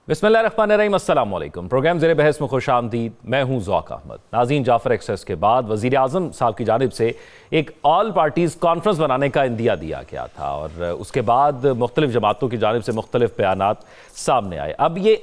बिस्मिल्लाहिर्रहमानिर्रहीम, अस्सलाम वालेकुम। प्रोग्राम ज़ेरे बहस में खुश आमदीद। मैं हूँ ज़ौक अहमद। नाज़रीन, जाफ़र एक्सेस के बाद वज़ीर आज़म साहब की जानिब से एक ऑल पार्टीज़ कॉन्फ्रेंस बनाने का इंदिया दिया गया था और उसके बाद मुख्तलिफ़ जमातों की जानिब से मुख्तलिफ़ बयानात सामने आए। अब ये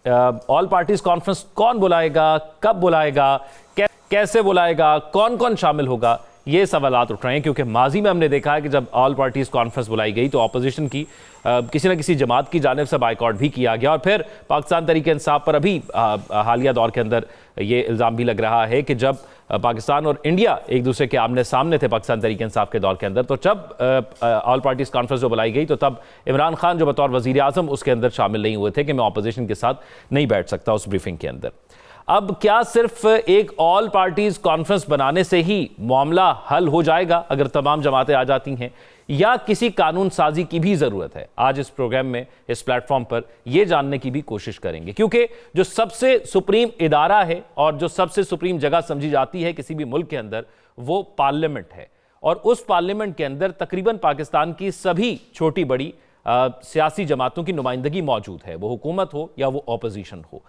ऑल पार्टीज़ कॉन्फ्रेंस कौन बुलाएगा, कब बुलाएगा, कैसे बुलाएगा, कौन कौन शामिल होगा, ये सवालात उठ रहे हैं। क्योंकि माजी में हमने देखा है कि जब ऑल पार्टीज़ कॉन्फ्रेंस बुलाई गई तो अपोजिशन की किसी न किसी जमात की जानिब से बाइकआउट भी किया गया और फिर पाकिस्तान तहरीक इंसाफ पर अभी हालिया दौर के अंदर ये इल्ज़ाम भी लग रहा है कि जब पाकिस्तान और इंडिया एक दूसरे के आमने सामने थे पाकिस्तान तहरीक इंसाफ के दौर के अंदर, तो जब ऑल पार्टीज़ कॉन्फ्रेंस जो बुलाई गई तो तब इमरान खान जो बतौर वज़ीर आज़म उसके अंदर शामिल नहीं हुए थे कि मैं अपोजिशन के साथ नहीं बैठ सकता उस ब्रीफिंग के अंदर। अब क्या सिर्फ एक ऑल पार्टीज कॉन्फ्रेंस बनाने से ही मामला हल हो जाएगा अगर तमाम जमातें आ जाती हैं, या किसी कानून साजी की भी ज़रूरत है? आज इस प्रोग्राम में, इस प्लेटफॉर्म पर यह जानने की भी कोशिश करेंगे, क्योंकि जो सबसे सुप्रीम इदारा है और जो सबसे सुप्रीम जगह समझी जाती है किसी भी मुल्क के अंदर, वो पार्लियामेंट है। और उस पार्लियामेंट के अंदर तकरीबन पाकिस्तान की सभी छोटी बड़ी सियासी जमातों की नुमाइंदगी मौजूद है, वो हुकूमत हो या वो अपोजिशन हो।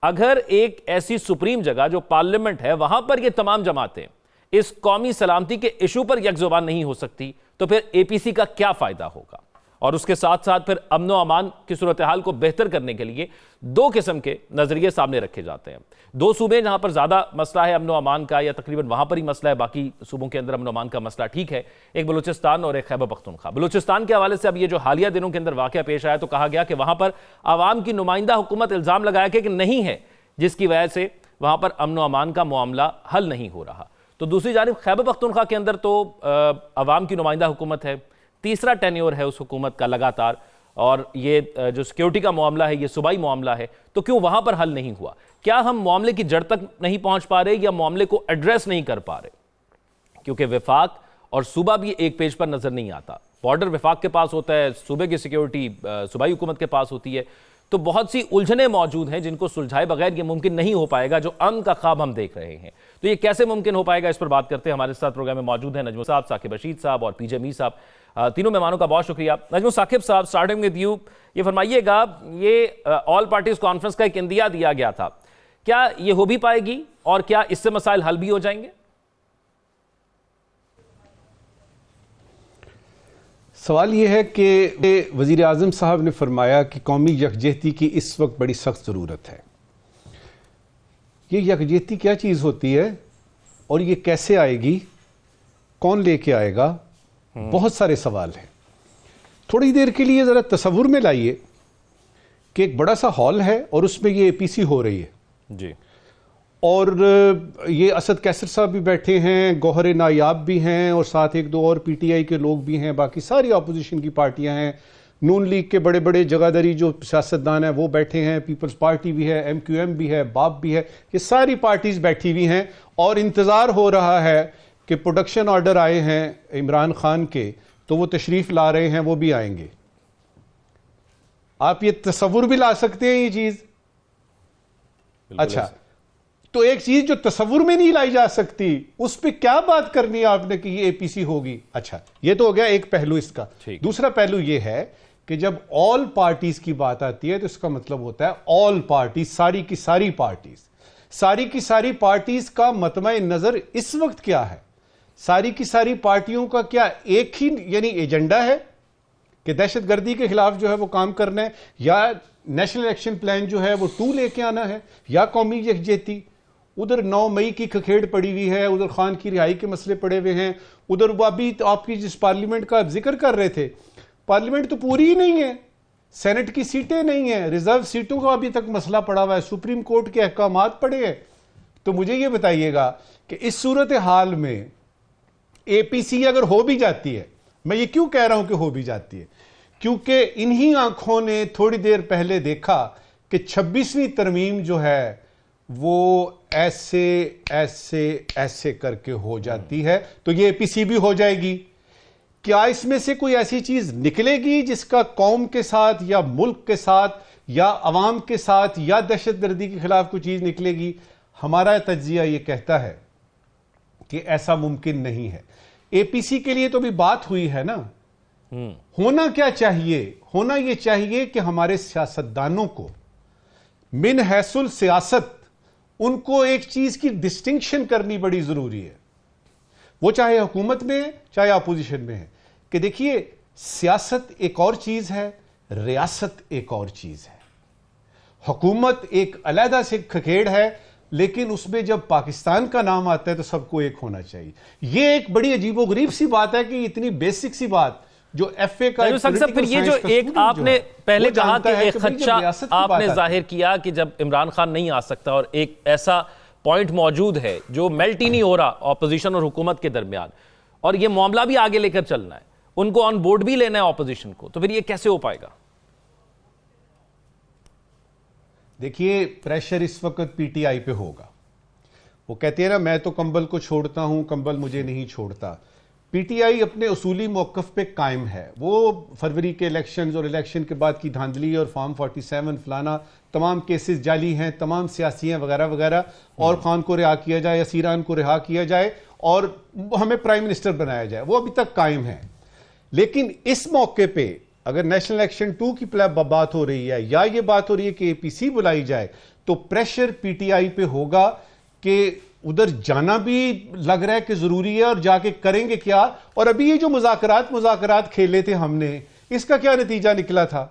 अगर एक ऐसी सुप्रीम जगह जो पार्लियामेंट है, वहां पर ये तमाम जमातें इस कौमी सलामती के इशू पर यकजुबान नहीं हो सकती, तो फिर एपीसी का क्या फायदा होगा? और उसके साथ साथ फिर अमन व अमान की सूरत हाल को बेहतर करने के लिए दो किस्म के नजरिए सामने रखे जाते हैं। दो सूबे जहां पर ज्यादा मसला है अमन व अमान का, या तकरीबन वहां पर ही मसला है, बाकी सूबों के अंदर अमन व अमान का मसला ठीक है, एक बलूचिस्तान और एक खैबर पख्तूनख्वा। बलूचिस्तान के हवाले से अब ये जो हालिया दिनों के अंदर वाकया पेश आया, तो कहा गया कि वहां पर आवाम की नुमाइंदा हुकूमत इल्जाम लगाया कि नहीं है, जिसकी वजह से वहां पर अमन व अमान का मामला हल नहीं हो रहा। तो दूसरी जानिब खैबर पख्तूनख्वा के अंदर तो अवाम की नुमाइंदा हुकूमत है, तीसरा टेन्योर है उस हुकूमत का लगातार, और ये जो सिक्योरिटी का मामला है ये सूबाई मामला है, तो क्यों वहां पर हल नहीं हुआ? क्या हम मामले की जड़ तक नहीं पहुंच पा रहे या मामले को एड्रेस नहीं कर पा रहे? क्योंकि विफाक और सूबा भी एक पेज पर नजर नहीं आता। बॉर्डर विफाक के पास होता है, सूबे की सिक्योरिटी सूबाई हुकूमत के पास होती है। तो बहुत सी उलझने मौजूद हैं जिनको सुलझाए बगैर ये मुमकिन नहीं हो पाएगा जो अमन का ख्वाब हम देख रहे हैं। तो ये कैसे मुमकिन हो पाएगा, इस पर बात करते हैं। हमारे साथ प्रोग्राम में मौजूद हैं नजम साहब, साकिब रशीद साहब और पीजे मीर साहब। तीनों मेहमानों का बहुत शुक्रिया। नजम साकिब साहब, स्टार्टिंग विद यू, ये फरमाइएगा, ये ऑल पार्टीज कॉन्फ्रेंस का एक इंदिया दिया गया था, क्या ये हो भी पाएगी और क्या इससे मसाइल हल भी हो जाएंगे? सवाल यह है कि वज़ीर आज़म साहब ने फरमाया कि कौमी यकजहती की इस वक्त बड़ी सख्त ज़रूरत है। ये यकजहती क्या चीज़ होती है और ये कैसे आएगी, कौन लेके आएगा? बहुत सारे सवाल हैं। थोड़ी देर के लिए ज़रा तसव्वुर में लाइए कि एक बड़ा सा हॉल है और उसमें ये एपीसी हो रही है जी, और ये असद कैसर साहब भी बैठे हैं, गौहर नायाब भी हैं और साथ एक दो और पीटीआई के लोग भी हैं, बाकी सारी अपोजिशन की पार्टियां हैं, नून लीग के बड़े बड़े जगादरी जो सियासतदान हैं वो बैठे हैं, पीपल्स पार्टी भी है, एमक्यूएम भी है, बाप भी है, ये सारी पार्टीज बैठी हुई हैं और इंतज़ार हो रहा है कि प्रोडक्शन ऑर्डर आए हैं इमरान खान के, तो वो तशरीफ़ ला रहे हैं, वो भी आएंगे। आप ये तसव्वुर भी ला सकते हैं ये चीज़? अच्छा, तो एक चीज जो तसव्वुर में नहीं लाई जा सकती उस पर क्या बात करनी है आपने कि ये एपीसी होगी? अच्छा, ये तो हो गया एक पहलू इसका। दूसरा पहलू ये है कि जब ऑल पार्टीज की बात आती है तो इसका मतलब होता है ऑल पार्टीज, सारी की सारी पार्टीज। सारी की सारी पार्टीज का मतमे नजर इस वक्त क्या है? सारी की सारी पार्टियों का क्या एक ही यानी एजेंडा है कि दहशतगर्दी के खिलाफ जो है वो काम करना है, या नेशनल एक्शन प्लान जो है वो 2 लेके आना है, या कौमी यकजहती? उधर 9 मई की खखेड़ पड़ी हुई है, उधर खान की रिहाई के मसले पड़े हुए हैं, उधर वो अभी तो आपकी जिस पार्लियामेंट का जिक्र कर रहे थे, पार्लियामेंट तो पूरी ही नहीं है, सेनेट की सीटें नहीं है, रिजर्व सीटों का अभी तक मसला पड़ा हुआ है, सुप्रीम कोर्ट के अहकामात पड़े हैं। तो मुझे ये बताइएगा कि इस सूरत हाल में एपीसी अगर हो भी जाती है, मैं ये क्यों कह रहा हूं कि हो भी जाती है, क्योंकि इन्हीं आंखों ने थोड़ी देर पहले देखा कि 26वीं तरमीम जो है वो ऐसे ऐसे ऐसे करके हो जाती है, तो ये एपीसी भी हो जाएगी। क्या इसमें से कोई ऐसी चीज निकलेगी जिसका कौम के साथ या मुल्क के साथ या अवाम के साथ या दहशतगर्दी के खिलाफ कोई चीज निकलेगी? हमारा तज्जिया ये कहता है कि ऐसा मुमकिन नहीं है। एपीसी के लिए तो भी बात हुई है ना। होना क्या चाहिए? होना यह चाहिए कि हमारे सियासतदानों को मिन हैसुल सियासत उनको एक चीज की डिस्टिंक्शन करनी बड़ी जरूरी है, वो चाहे हुकूमत में है चाहे अपोजिशन में है, कि देखिए सियासत एक और चीज है, रियासत एक और चीज है। हुकूमत एक अलहदा से खखेड़ है, लेकिन उसमें जब पाकिस्तान का नाम आता है तो सबको एक होना चाहिए। यह एक बड़ी अजीबोगरीब सी बात है कि इतनी बेसिक सी बात जो एफए का फिर ये जो एक आपने पहले कहा कि एक खदशा आपने जाहिर किया कि जब इमरान खान नहीं आ सकता और एक ऐसा पॉइंट मौजूद है जो मेल्ट ही नहीं हो रहा ऑपोजिशन और हुकूमत के दरमियान, और ये मामला भी आगे लेकर चलना है, उनको ऑन बोर्ड भी लेना है ऑपोजिशन को, तो फिर ये कैसे हो पाएगा? देखिए प्रेशर इस वक्त पीटीआई पे होगा। वो कहते हैं ना, मैं तो कंबल को छोड़ता हूं, कंबल मुझे नहीं छोड़ता। पीटीआई अपने उसूली मौकफ पे कायम है। वो फरवरी के इलेक्शंस और इलेक्शन के बाद की धांधली और फॉर्म 47 फलाना तमाम केसेस जाली हैं, तमाम सियासी हैं वगैरह वगैरह, और खान को रिहा किया जाए, असीरान को रिहा किया जाए और हमें प्राइम मिनिस्टर बनाया जाए, वो अभी तक कायम है। लेकिन इस मौके पे अगर नेशनल इलेक्शन 2 की बात हो रही है या ये बात हो रही है कि एपीसी बुलाई जाए, तो प्रेशर पीटीआई पे होगा कि उधर जाना भी लग रहा है कि जरूरी है, और जाके करेंगे क्या। और अभी ये जो मुज़ाकरात खेले थे हमने, इसका क्या नतीजा निकला था?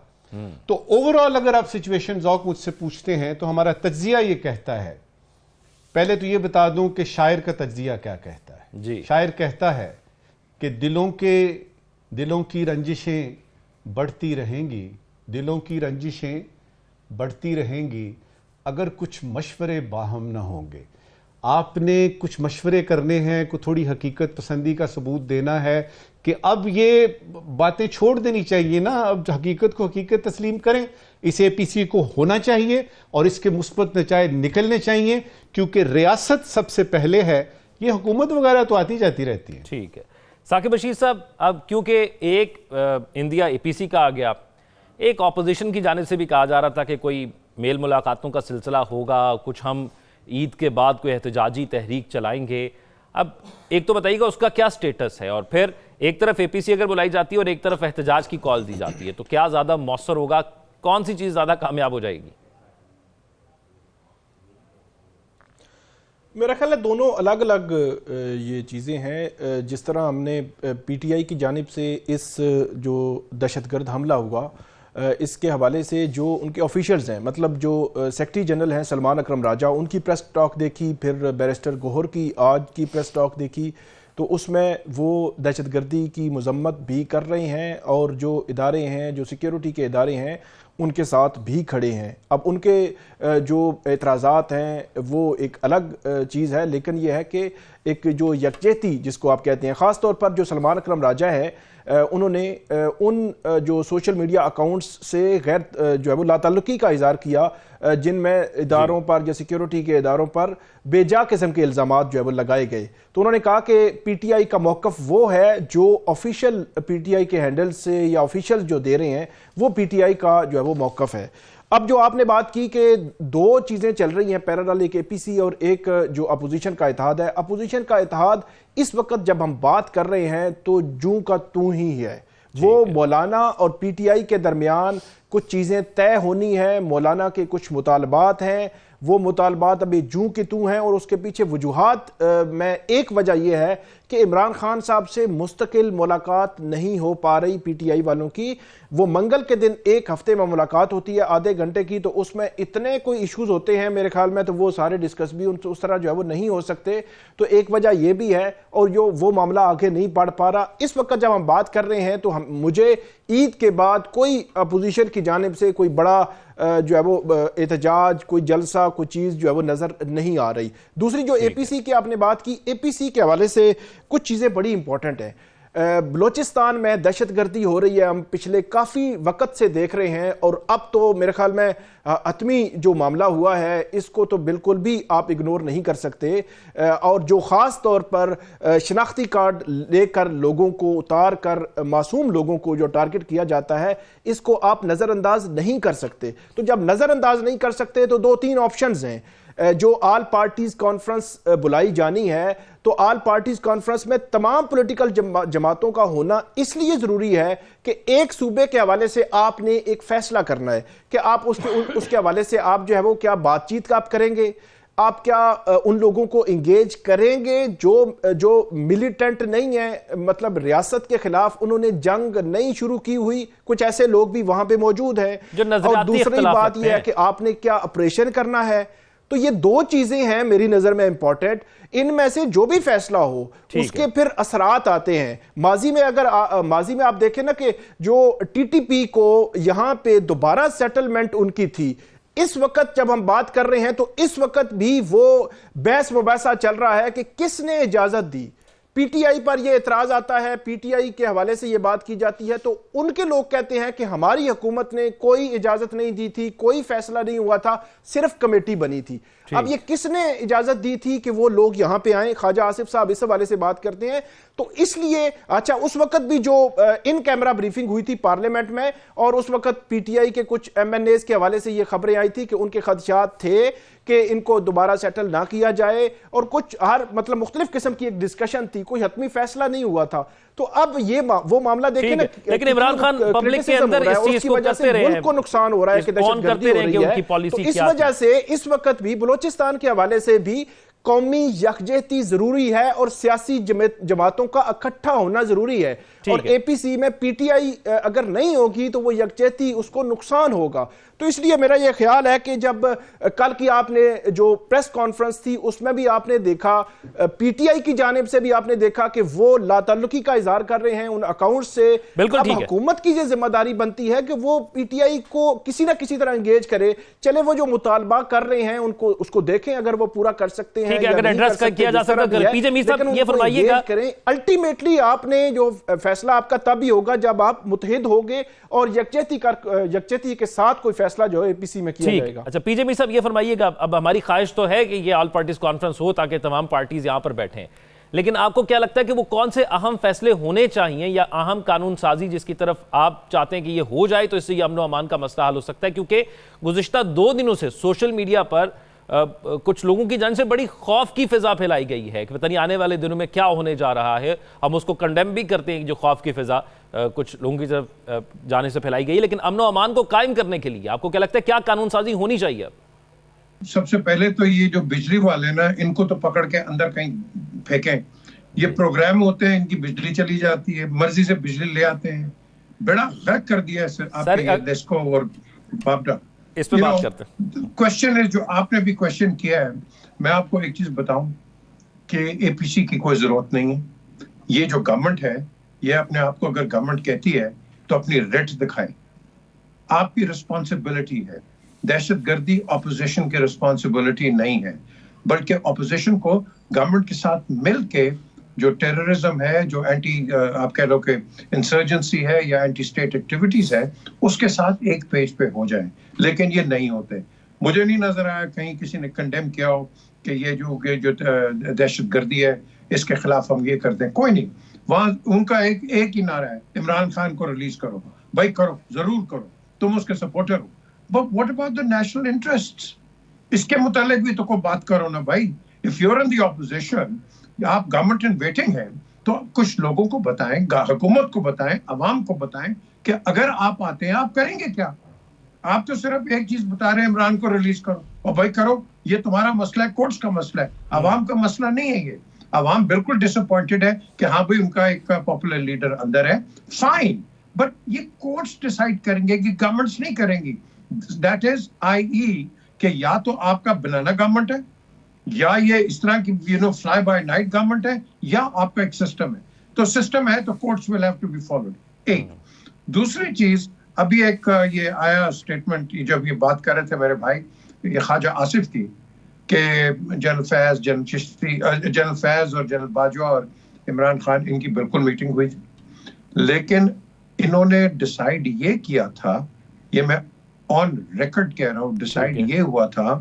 तो ओवरऑल अगर आप सिचुएशन ज़ौक मुझसे पूछते हैं तो हमारा तज्जिया ये कहता है, पहले तो ये बता दूं कि शायर का तज्जिया क्या कहता है जी। शायर कहता है कि दिलों की रंजिशें बढ़ती रहेंगी, दिलों की रंजिशें बढ़ती रहेंगी अगर कुछ मशवरे बाहम ना होंगे। आपने कुछ मशवरे करने हैं, को थोड़ी हकीकत पसंदी का सबूत देना है कि अब ये बातें छोड़ देनी चाहिए ना, अब हकीकत को हकीकत तस्लीम करें। इस एपीसी को होना चाहिए और इसके मुस्बत नतीजे निकलने चाहिए, क्योंकि रियासत सबसे पहले है। ये हुकूमत वगैरह तो आती जाती रहती है। ठीक है साकिब बशीर साहब, अब क्योंकि एक इंडिया एपीसी का आ गया, एक ऑपोजिशन की जानिब से भी कहा जा रहा था कि कोई मेल मुलाकातों का सिलसिला होगा, कुछ हम ईद के बाद कोई एहतजाजी तहरीक चलाएंगे। अब एक तो बताइएगा उसका क्या स्टेटस है, और फिर एक तरफ एपीसी अगर बुलाई जाती है और एक तरफ एहतजाज की कॉल दी जाती है, तो क्या ज़्यादा मौसर होगा, कौन सी चीज़ ज़्यादा कामयाब हो जाएगी? मेरा ख्याल है दोनों अलग अलग ये चीज़ें हैं। जिस तरह हमने पीटीआई की जानिब से इस जो दहशतगर्द हमला हुआ इसके हवाले से जो उनके ऑफिशियल्स हैं, मतलब जो सेक्रेटरी जनरल हैं सलमान अकरम राजा, उनकी प्रेस टॉक देखी, फिर बैरिस्टर गोहर की आज की प्रेस टॉक देखी, तो उसमें वो दहशतगर्दी की मजम्मत भी कर रहे हैं और जो इदारे हैं, जो सिक्योरिटी के इदारे हैं, उनके साथ भी खड़े हैं। अब उनके जो एतराज़ात हैं वो एक अलग चीज़ है, लेकिन यह है कि एक जो यकजहती जिसको आप कहते हैं, ख़ास तौर पर जो सलमान अकरम राजा है, उन्होंने उन जो सोशल मीडिया अकाउंट्स से गैर जो है वो लाताल्लुकी का इज़हार किया, जिनमें इदारों पर या सिक्योरिटी के इदारों पर बेजा किस्म के इल्ज़ामात जो है वो लगाए गए। तो उन्होंने कहा कि पीटीआई का मौक़िफ़ वो है जो ऑफिशियल पीटीआई के हैंडल से या ऑफिशियल जो दे रहे हैं वो पीटीआई का जो है वो मौक़िफ़ है। अब जो आपने बात की कि दो चीज़ें चल रही हैं पैरेलल, एक एपीसी और एक जो अपोजिशन का इत्तेहाद है। अपोजिशन का इत्तेहाद इस वक्त जब हम बात कर रहे हैं तो जूं का तू ही है। वो मौलाना और पीटीआई के दरमियान कुछ चीज़ें तय होनी है, मौलाना के कुछ मुतालबात हैं, वो मुतालबात अभी जूं के तू हैं, और उसके पीछे वजूहात में एक वजह यह है कि इमरान खान साहब से मुस्तकिल मुलाकात नहीं हो पा रही पीटीआई वालों की। वो मंगल के दिन एक हफ्ते में मुलाकात होती है आधे घंटे की, तो उसमें इतने कोई इश्यूज होते हैं मेरे ख्याल में, तो वो सारे डिस्कस भी उस तरह जो है वो नहीं हो सकते। तो एक वजह यह भी है, और जो वो मामला आगे नहीं बढ़ पा रहा। इस वक्त जब हम बात कर रहे हैं तो मुझे ईद के बाद कोई अपोजिशन की जानिब से कोई बड़ा जो है वो एहतजाज, कोई जलसा, कोई चीज़ जो है वो नज़र नहीं आ रही। दूसरी जो एपीसी की आपने बात की, एपीसी के हवाले से कुछ चीज़ें बड़ी इंपॉर्टेंट हैं। बलोचिस्तान में दहशतगर्दी हो रही है, हम पिछले काफ़ी वक्त से देख रहे हैं, और अब तो मेरे ख्याल में अतमी जो मामला हुआ है इसको तो बिल्कुल भी आप इग्नोर नहीं कर सकते। और जो ख़ास तौर पर शनाख्ती कार्ड लेकर लोगों को उतार कर मासूम लोगों को जो टारगेट किया जाता है, इसको आप नज़रअंदाज नहीं कर सकते। तो जब नज़रअंदाज नहीं कर सकते तो दो तीन ऑप्शंस हैं। जो ऑल पार्टीज कॉन्फ्रेंस बुलाई जानी है, तो ऑल पार्टीज कॉन्फ्रेंस में तमाम पॉलिटिकल जमातों का होना इसलिए जरूरी है कि एक सूबे के हवाले से आपने एक फैसला करना है कि आप उसके हवाले से आप जो है वो क्या बातचीत का आप करेंगे, आप क्या उन लोगों को इंगेज करेंगे जो मिलिटेंट नहीं है, मतलब रियासत के खिलाफ उन्होंने जंग नहीं शुरू की हुई, कुछ ऐसे लोग भी वहां पे मौजूद हैं। और दूसरी बात यह है कि आपने क्या ऑपरेशन करना है। तो ये दो चीजें हैं मेरी नजर में इंपॉर्टेंट। इनमें से जो भी फैसला हो उसके फिर असरात आते हैं। माजी में आप देखें ना कि जो टीटीपी को यहां पे दोबारा सेटलमेंट उनकी थी, इस वक्त जब हम बात कर रहे हैं तो इस वक्त भी वो बहस मुबासा चल रहा है कि किसने इजाजत दी। पीटीआई पर यह एतराज आता है, पीटीआई के हवाले से यह बात की जाती है, तो उनके लोग कहते हैं कि hमारी हुकूमत ने कोई इजाजत नहीं दी थी, कोई फैसला नहीं हुआ था, सिर्फ कमेटी बनी थी। अब ये किसने इजाजत दी थी कि वो लोग यहां पे आए? ख्वाजा आसिफ साहब इस हवाले से बात करते हैं। तो इसलिए अच्छा, उस वक्त भी जो इन कैमरा ब्रीफिंग हुई थी पार्लियामेंट में, और उस वक्त पीटीआई के कुछ एमएनएस के हवाले से ये खबरें आई थी कि उनके खदशात थे कि इनको दोबारा सेटल ना किया जाए, और कुछ मतलब मुख्तलिफ किस्म की एक डिस्कशन थी, कोई हतमी फैसला नहीं हुआ था। तो अब ये वो मामला देखें ना, लेकिन इमरान खान पब्लिक के अंदर इस चीज को करते रहे हैं, मुल्क को नुकसान हो रहा है कि दहशतगर्दी हो रही है। तो इस वजह से इस वक्त भी बलोचिस्तान के हवाले से भी कौमी यकजहती जरूरी है और सियासी जमातों का इकट्ठा होना जरूरी है। और एपीसी में पीटीआई अगर नहीं होगी तो वो यकजहती, उसको नुकसान होगा। तो इसलिए मेरा यह ख्याल है कि जब कल की आपने जो प्रेस कॉन्फ्रेंस थी उसमें भी आपने देखा, पीटीआई की जानिब से भी आपने देखा कि वो लाताल्लुकी का इजहार कर रहे हैं उन अकाउंट से। अब हुकूमत की ये जिम्मेदारी बनती है कि वो पीटीआई को किसी ना किसी तरह एंगेज करे। चले वो जो मुतालबा कर रहे हैं उनको उसको देखें, अगर वो पूरा कर सकते हैं, अगर एड्रेस किया जा सकता है। पीजे मीर साहब ये फरमाइएगा, अल्टीमेटली आपने जो फैसला आपका तब ही होगा जब आप मुत्तहिद होंगे और यकजहती के साथ कोई फैसला जो है एपीसी में किया जाएगा। अच्छा पीजे मीर साहब ये फरमाइएगा, अब हमारी ख्वाहिश तो है कि ये ऑल पार्टीज कॉन्फ्रेंस हो ताकि तमाम पार्टीज यहां पर बैठें, लेकिन आपको क्या लगता है कि वो कौन से अहम फैसले होने चाहिए या अहम कानून साजी जिसकी तरफ आप चाहते हैं कि ये हो जाए तो इससे ये अमन व अमान का मसला हल हो सकता है? क्योंकि गुज़िश्ता 2 दिनों से सोशल मीडिया पर कुछ लोगों की जान से बड़ी खौफ की फिजा फैलाई गई है कि पता नहीं आने वाले दिनों में क्या होने जा रहा है। हम उसको कंडेम भी करते हैं कि जो खौफ की फिजा कुछ लोगों की तरफ जाने से फैलाई गई है, लेकिन अमन व अमान को कायम करने के लिए आपको क्या लगता है क्या कानून साजी होनी चाहिए? सबसे पहले तो ये जो बिजली वाले ना, इनको तो पकड़ के अंदर कहीं फेंकें। ये प्रोग्राम होते हैं, इनकी बिजली चली जाती है, मर्जी से बिजली ले आते हैं। बड़ा गलत कर दिया है आपके देश को और बापडा। इस पे बात करते हैं। क्वेश्चन है जो आपने भी क्वेश्चन किया है, मैं आपको एक चीज बताऊं कि एपीसी की कोई जरूरत नहीं है। ये जो गवर्नमेंट है, ये अपने आप को अगर गवर्नमेंट कहती है तो अपनी रेट दिखाए। आपकी रिस्पॉन्सिबिलिटी है। दहशतगर्दी ऑपोजिशन की रिस्पॉन्सिबिलिटी नहीं है, बल्कि ऑपोजिशन को गवर्नमेंट के साथ मिल के जो टेररिज्म है, जो एंटी आप कह लो कि इंसर्जेंसी है या एंटी स्टेट एक्टिविटीज है, उसके साथ एक पेज पे हो जाए। लेकिन ये नहीं होते। मुझे नहीं नजर आया कहीं किसी ने कंडेम किया हो कि ये जो दहशतगर्दी है इसके खिलाफ हम ये करते हैं। कोई नहीं, वहां उनका एक ही नारा है, इमरान खान को रिलीज करो। भाई करो, जरूर करो, तुम उसके सपोर्टर हो। But what about the national interests? इसके मुतालिक भी तो कोई बात करो ना भाई। If you are in the opposition, आप गवर्नमेंट इन वेटिंग है, तो कुछ लोगों को बताएं, हुकूमत को बताएं, अवाम को बताएं कि अगर आप आते हैं आप करेंगे क्या। आप तो सिर्फ एक चीज बता रहे हैं, इमरान को रिलीज करो। और भाई करो, ये तुम्हारा मसला है, कोर्ट्स का मसला है, अवाम का मसला नहीं है। ये अवाम बिल्कुल डिसअपॉइंटेड है कि हाँ भाई उनका एक पॉपुलर लीडर अंदर है, फाइन, बट ये कोर्ट्स डिसाइड करेंगे कि गवर्नमेंट्स नहीं करेंगी। That is i.e. कि या तो आपका बनाना गवर्नमेंट है, या ये इस तरह की फ्लाई बाय नाइट गवर्नमेंट है, या आपका एक सिस्टम है। तो सिस्टम है तो courts will have to be followed. एक दूसरी चीज, अभी एक ये आया स्टेटमेंट, जब ये बात कर रहे थे मेरे भाई ये ख्वाजा आसिफ की, कि general Faiz, general Chishti, general Faiz और जनरल बाजवा और इमरान खान, इनकी बिल्कुल मीटिंग हुई थी, लेकिन इन्होंने डिसाइड ये किया था, ये मैं ऑन रिकॉर्ड कह रहा हूँ, डिसाइड ये हुआ था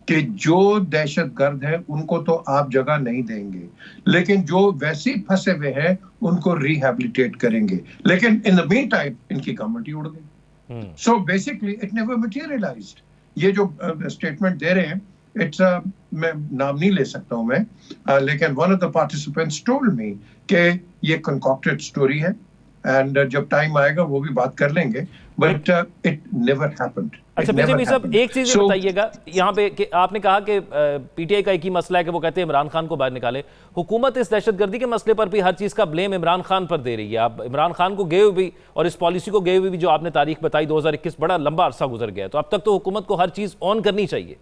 कि जो दहशतगर्द है उनको तो आप जगह नहीं देंगे, लेकिन जो वैसे ही फंसे हुए हैं उनको रिहैबिलिटेट करेंगे। लेकिन इन द मीन टाइम इनकी गवर्नमेंट ही उड़ गई। So basically it never materialised. ये जो स्टेटमेंट दे रहे हैं इट्स मैं नाम नहीं ले सकता हूं मैं, लेकिन one of the participants told me कि ये कंकॉक्टेड स्टोरी है, एंड जब टाइम आएगा वो भी बात कर लेंगे, बट इट नेवर हैपेंड। अच्छा बीजेपी साहब, एक चीज बताइएगा यहाँ पे कि आपने कहा कि पीटीआई का एक ही मसला है कि वो कहते हैं इमरान खान को बाहर निकाले। हुकूमत इस दहशतगर्दी के मसले पर भी हर चीज का ब्लेम इमरान खान पर दे रही है। आप इमरान खान को गए हुए भी और इस पॉलिसी को गए हुए भी, जो आपने तारीख बताई 2021, बड़ा लंबा अरसा गुजर गया, तो अब तक तो हुकूमत को हर चीज ऑन करनी चाहिए।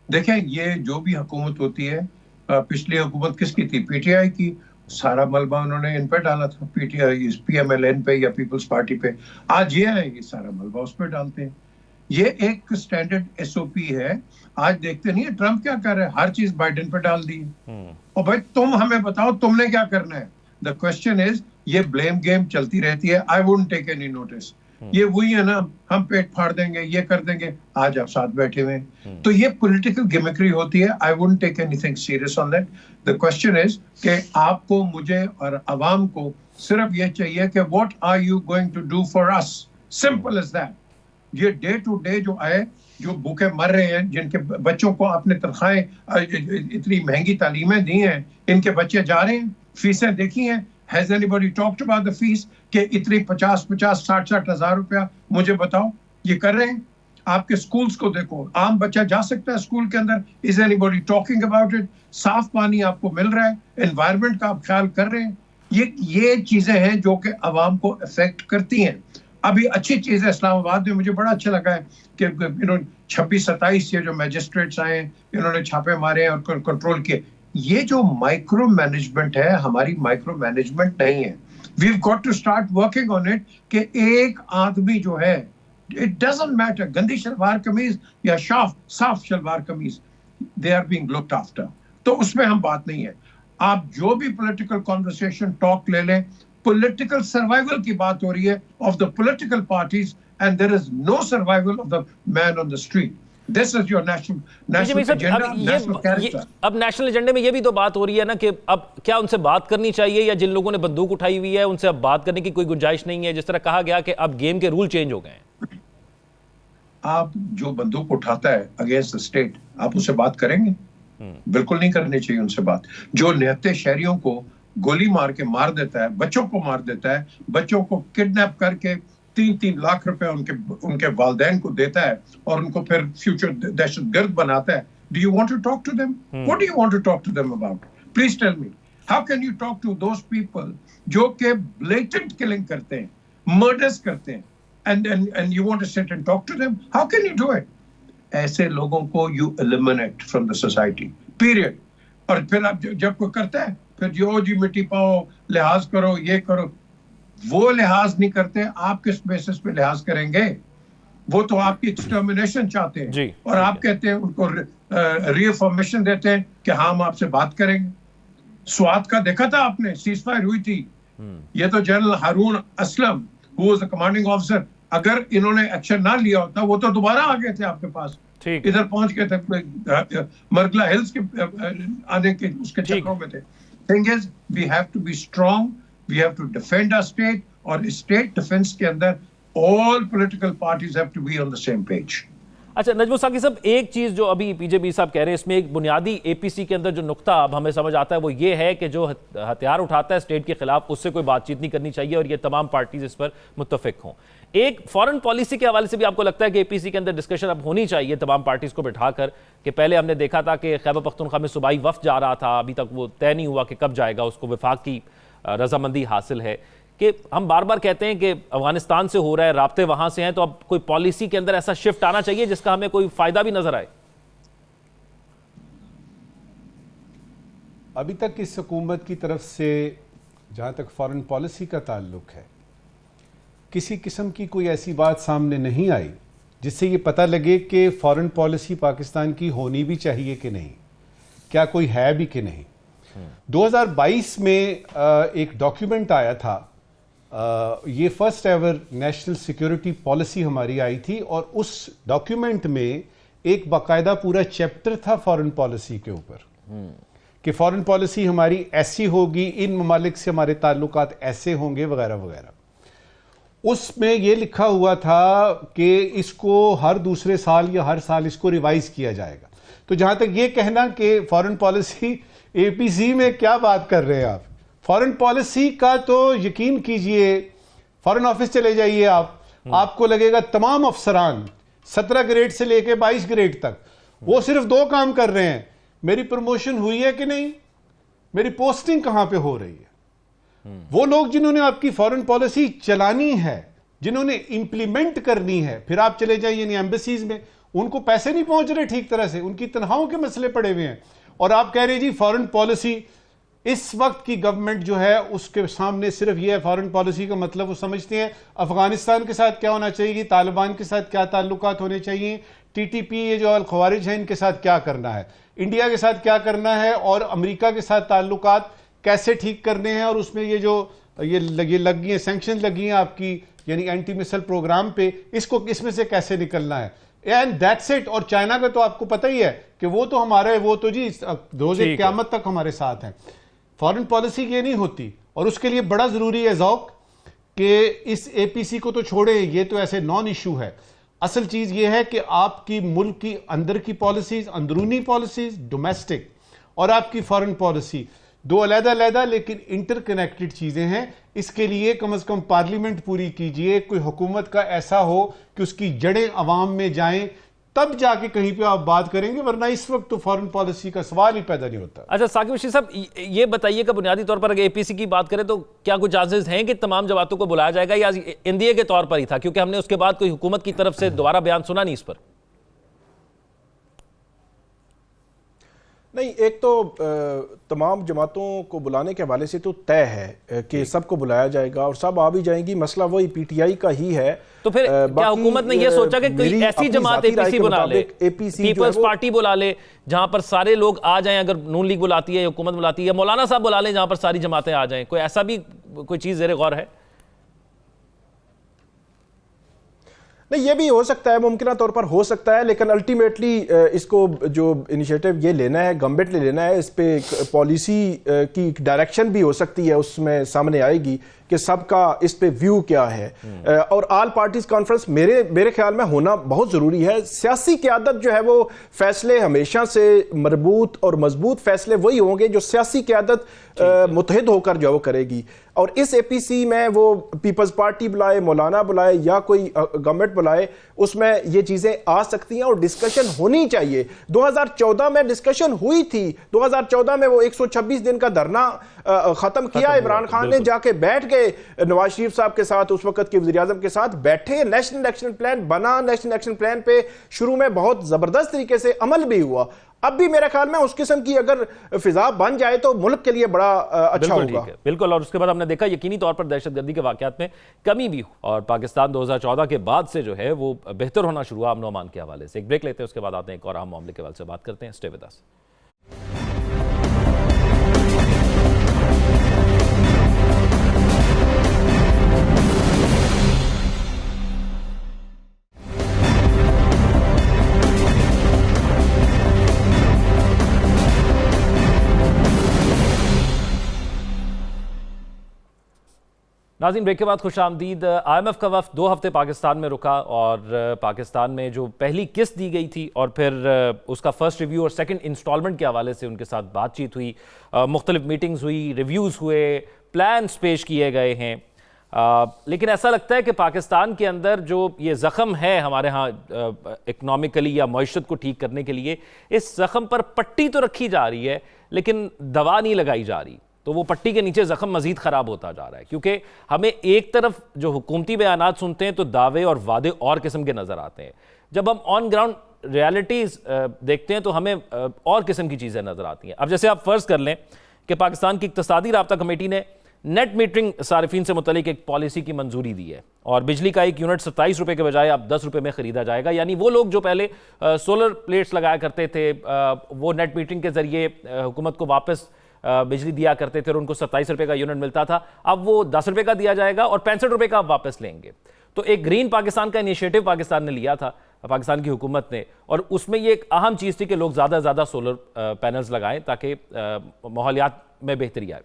देखें, ये जो भी हुकूमत होती है, पिछली हुकूमत किसकी थी? पीटीआई की। सारा मलबा उन्होंने इन पे डाला था, पीटीआई पीएमएलएन पे या पीपल्स पार्टी पे। आज ये है, ये सारा मलबा उस पे डालते हैं। ये एक स्टैंडर्ड एसओपी है। आज देखते नहीं है ट्रंप क्या कर रहा है, हर चीज बाइडेन पे डाल दी। और भाई तुम हमें बताओ तुमने क्या करना है। द क्वेश्चन इज, ये ब्लेम गेम चलती रहती है। I wouldn't take any notice. ये वही है ना, हम पेट फाड़ देंगे, ये कर देंगे, आज आप साथ बैठे हुए। तो ये पॉलिटिकल गिमिक्री होती है। I wouldn't take anything serious on that. The question is कि आपको, मुझे और अवाम को सिर्फ ये चाहिए कि what are you going to do for us, simple as that. ये डे टू डे जो आए, जो भूखे मर रहे हैं, जिनके बच्चों को आपने तनख्वाहें, इतनी महंगी तालीमें दी हैं, इनके बच्चे जा रहे हैं, फीसें देखी हैं। Has anybody talked about the fees कि इतनी 50-60 हज़ार रुपया, मुझे बताओ ये कर रहे हैं? आपके स्कूल्स को देखो, आम बच्चा जा सकता है स्कूल के अंदर? Is anybody talking about it? साफ पानी आपको मिल रहा है, एनवायरनमेंट का आप ख्याल कर रहे हैं? ये चीजें हैं जो कि अवाम को अफेक्ट करती हैं। अभी अच्छी चीज है इस्लामाबाद में, मुझे बड़ा अच्छा लगा है कि इन्होंने 26-27 ये जो मैजिस्ट्रेट्स आए, इन्होंने छापे मारे और कंट्रोल किए। ये जो माइक्रो मैनेजमेंट है, हमारी माइक्रो मैनेजमेंट नहीं है। We've got to start working on it कि एक आदमी जो है, it doesn't matter, गंदी शलवार कमीज या साफ शलवार कमीज, they are being looked after। तो उसमें हम बात नहीं है। आप जो भी पॉलिटिकल कॉन्वर्सेशन टॉक ले लें, पॉलिटिकल सर्वाइवल की बात हो रही है of the political parties, and there is no survival of the man on the street. This is your national agenda, national character। अब नेशनल एजेंडे में ये भी तो बात हो रही है ना कि अब क्या उनसे बात करनी चाहिए, या जिन लोगों ने बंदूक उठाई हुई है उनसे अब बात करने की कोई गुंजाइश नहीं है? जिस तरह कहा गया कि अब गेम के रूल चेंज हो गए हैं। आप जो बंदूक उठाता है अगेंस्ट द स्टेट, आप उससे बात करेंगे? बिल्कुल नहीं करनी चाहिए उनसे बात। जो निहत्ते शहरियों को गोली मार के मार देता है, बच्चों को मार देता है, बच्चों को किडनैप करके 3-3 लाख रुपए उनके वालिदैन को देता है और उनको फिर फ्यूचर दहशतगर्द बनाता है। Do you want to talk to them? What do you want to talk to them about? Please tell me. How can you talk to those people जो के blatant killing करते हैं, murders करते हैं, and you want to sit and talk to them? How can you do it? ऐसे लोगों को you eliminate from the society. Period. और फिर आप जब कोई करता है, फिर जो जी मिट्टी पाओ, लिहाज करो, ये करो, वो लिहाज नहीं करते। आप किस बेसिस पे लिहाज करेंगे? वो तो आपकी एक्सटर्मिनेशन चाहते हैं और आप कहते हैं, उनको रीअफर्मेशन देते हैं कि हाँ हम आपसे बात करेंगे। स्वात का देखा था आपने, सीजफायर हुई थी। ये तो general Haroon Aslam, who was the commanding officer, अगर इन्होंने एक्शन ना लिया होता वो तो दोबारा आ गए थे आपके पास, इधर पहुंच गए थे, मरगला हिल्स के आने के उसके चक्रों में थे। Thing is, we have to be strong, we have to defend our state, और state defense के अंदर all political parties have to be on the same page। अच्छा नजमुल साकी साहब, एक चीज जो अभी पीजेपी साहब कह रहे हैं, इसमें एक बुनियादी एपीसी के अंदर जो नुक्ता अब हमें समझ आता है वो ये है कि जो हथियार उठाता है स्टेट के खिलाफ, उससे कोई बातचीत नहीं करनी चाहिए और ये तमाम पार्टीज इस पर मुत्तफिक हों। एक फॉरेन पॉलिसी के हवाले से भी आपको लगता है कि एपीसी के अंदर डिस्कशन अब होनी चाहिए तमाम पार्टीज को बिठाकर? कि पहले हमने देखा था कि खैबर पख्तूनख्वा में सूबाई वफ्द जा रहा था, अभी तक वो तय नहीं हुआ कि कब जाएगा, उसको वफाक की रजामंदी हासिल है। कि हम बार बार कहते हैं कि अफगानिस्तान से हो रहा है, राब्ते वहां से हैं, तो अब कोई पॉलिसी के अंदर ऐसा शिफ्ट आना चाहिए जिसका हमें कोई फायदा भी नजर आए। अभी तक इस हुकूमत की तरफ से जहां तक फॉरेन पॉलिसी का ताल्लुक है, किसी किस्म की कोई ऐसी बात सामने नहीं आई जिससे ये पता लगे कि फॉरेन पॉलिसी पाकिस्तान की होनी भी चाहिए कि नहीं, क्या कोई है भी कि नहीं। 2022 में एक डॉक्यूमेंट आया था, ये first ever national security policy हमारी आई थी, और उस डॉक्यूमेंट में एक बाकायदा पूरा चैप्टर था फॉरेन पॉलिसी के ऊपर कि फॉरेन पॉलिसी हमारी ऐसी होगी, इन ममालिक से हमारे ताल्लुकात ऐसे होंगे वगैरह वगैरह। उसमें ये लिखा हुआ था कि इसको हर दूसरे साल या हर साल इसको रिवाइज किया जाएगा। तो जहां तक ये कहना कि फॉरेन पॉलिसी एपीसी में क्या बात कर रहे हैं आप, फॉरेन पॉलिसी का तो यकीन कीजिए, फॉरेन ऑफिस चले जाइए आप, आपको लगेगा तमाम अफसरान 17 ग्रेड से लेके 22 ग्रेड तक वो सिर्फ 2 काम कर रहे हैं, मेरी प्रमोशन हुई है कि नहीं, मेरी पोस्टिंग कहां पे हो रही है। वो लोग जिन्होंने आपकी फॉरेन पॉलिसी चलानी है, जिन्होंने इंप्लीमेंट करनी है, फिर आप चले जाइए यानी एम्बेसीज में, उनको पैसे नहीं पहुंच रहे ठीक तरह से, उनकी तनख्वाहों के मसले पड़े हुए हैं, और आप कह रहे जी फॉरेन पॉलिसी। इस वक्त की गवर्नमेंट जो है उसके सामने सिर्फ यह है, फॉरेन पॉलिसी का मतलब वो समझते हैं अफगानिस्तान के साथ क्या होना चाहिए, तालिबान के साथ क्या ताल्लुकात होने चाहिए, टीटीपी ये जो अल खवारिज है इनके साथ क्या करना है, इंडिया के साथ क्या करना है, और अमेरिका के साथ ताल्लुकात कैसे ठीक करने हैं, और उसमें ये जो ये लगी है सैंक्शन लगी हैं आपकी यानी एंटी मिसाइल प्रोग्राम पे, इसको इसमें से कैसे निकलना है, एंड दैट्स इट। और चाइना का तो आपको पता ही है कि वो तो हमारे, वो तो जी रोज़े क़यामत तक हमारे साथ हैं। फॉरेन पॉलिसी ये नहीं होती, और उसके लिए बड़ा जरूरी है ज़ौक कि इस एपीसी को तो छोड़े, ये तो ऐसे नॉन इशू है। असल चीज ये है कि आपकी मुल्क की अंदर की पॉलिसीज, अंदरूनी पॉलिसीज, डोमेस्टिक, और आपकी फॉरेन पॉलिसी, 2 अलग-अलग लेकिन इंटरकनेक्टेड चीजें हैं। इसके लिए कम से कम पार्लियामेंट पूरी कीजिए, कोई हुकूमत का ऐसा हो कि उसकी जड़ें अवाम में जाएं, तब जाके कहीं पे आप बात करेंगे, वरना इस वक्त तो फॉरेन पॉलिसी का सवाल ही पैदा नहीं होता। अच्छा साकिब बशीर साहब, ये बताइएगा बुनियादी तौर पर अगर एपीसी की बात करें तो क्या कुछ चांसेस हैं कि तमाम जमातों को बुलाया जाएगा, या एनडीए के तौर पर ही था, क्योंकि हमने उसके बाद कोई हुकूमत की तरफ से दोबारा बयान सुना नहीं इस पर? नहीं, एक तो तमाम जमातों को बुलाने के हवाले से तो तय है कि सबको बुलाया जाएगा और सब आ भी जाएंगी, मसला वही पीटीआई का ही है। तो फिर क्या हुकूमत ने यह सोचा कि कोई ऐसी जमात एपीसी बुला ले, पीपल्स पार्टी बुला ले, जहां पर सारे लोग आ जाएं, अगर नून लीग बुलाती है या हुकूमत बुलाती है, या मौलाना साहब बुला लें जहां पर सारी जमातें आ जाएं, कोई ऐसा भी कोई चीज ज़ेरे गौर है? नहीं, ये भी हो सकता है, मुमकिन तौर पर हो सकता है, लेकिन अल्टीमेटली इसको जो इनिशिएटिव ये लेना है, गवर्नमेंट ने लेना है, इस पे पॉलिसी की डायरेक्शन भी हो सकती है, उसमें सामने आएगी कि सबका इस पे व्यू क्या है। और ऑल पार्टीज कॉन्फ्रेंस मेरे ख्याल में होना बहुत ज़रूरी है। सियासी क़यादत जो है वो फैसले हमेशा से मरबूत और मजबूत फैसले वही होंगे जो सियासी क़यादत मुतहद होकर जो वो करेगी। और इस एपीसी में वो पीपल्स पार्टी बुलाए, मौलाना बुलाए या कोई गवर्नमेंट बुलाए, उसमें ये चीज़ें आ सकती हैं और डिस्कशन होनी चाहिए। 2014 में डिस्कशन हुई थी, 2014 में वो 126 दिन का धरना ख़त्म किया, इमरान खान ने जाके बैठ गए नवाज शरीफ साहब के साथ, उस वक्त के वज़ीर आज़म के साथ बैठे, नेशनल एक्शन प्लान बना, नेशनल एक्शन प्लान पे शुरू में बहुत ज़बरदस्त तरीके से अमल भी हुआ। अब भी मेरे ख्याल में उस किस्म की अगर फिजा बन जाए तो मुल्क के लिए बड़ा अच्छा होगा। बिल्कुल। और उसके बाद हमने देखा यकीनी तौर पर दहशतगर्दी के वाकयात में कमी भी हुई, और पाकिस्तान 2014 के बाद से जो है वो बेहतर होना शुरू हुआ अमन अमान के हवाले से। एक ब्रेक लेते हैं, उसके बाद आते हैं एक और अहम मामले के हवाले से बात करते हैं। Stay with us. नाज़रीन, ब्रेक के बाद खुश आमदीद। IMF का वफ़द 2 हफ्ते पाकिस्तान में रुका, और पाकिस्तान में जो पहली किस्त दी गई थी और फिर उसका फर्स्ट रिव्यू और सेकंड इंस्टॉलमेंट के हवाले से उनके साथ बातचीत हुई, मुख्तलिफ मीटिंग्स हुई, रिव्यूज़ हुए, प्लान्स पेश किए गए हैं। लेकिन ऐसा लगता है कि पाकिस्तान के अंदर जो ये ज़ख़म है हमारे यहाँ इकनॉमिकली या मईशत को ठीक करने के लिए, इस ज़ख़म पर पट्टी तो रखी जा रही है लेकिन दवा नहीं लगाई जा रही, तो वो पट्टी के नीचे ज़ख़म मज़ीद ख़राब होता जा रहा है। क्योंकि हमें एक तरफ जो हुकूमती बयानात सुनते हैं तो दावे और वादे और किस्म के नज़र आते हैं, जब हम ऑन ग्राउंड रियलिटीज़ देखते हैं तो हमें और किस्म की चीज़ें नज़र आती हैं। अब जैसे आप फ़र्ज़ कर लें कि पाकिस्तान की इक़्तिसादी राब्ता कमेटी ने नेट मीटरिंग सारिफीन से मुतल्लिक एक पॉलिसी की मंजूरी दी है, और बिजली का एक यूनिट 27 रुपये के बजाय अब 10 रुपये में ख़रीदा जाएगा। यानी वो लोग जो पहले सोलर प्लेट्स लगाया करते थे, वो नेट मीटरिंग के ज़रिए हुकूमत को वापस बिजली दिया करते थे और उनको 27 रुपये का यूनिट मिलता था, अब वो 10 रुपये का दिया जाएगा और 65 रुपये का आप वापस लेंगे। तो एक ग्रीन पाकिस्तान का इनिशिएटिव पाकिस्तान ने लिया था, पाकिस्तान की हुकूमत ने, और उसमें ये एक अहम चीज़ थी कि लोग ज़्यादा से ज़्यादा सोलर पैनल्स लगाएं ताकि माहौलियात में बेहतरी आए।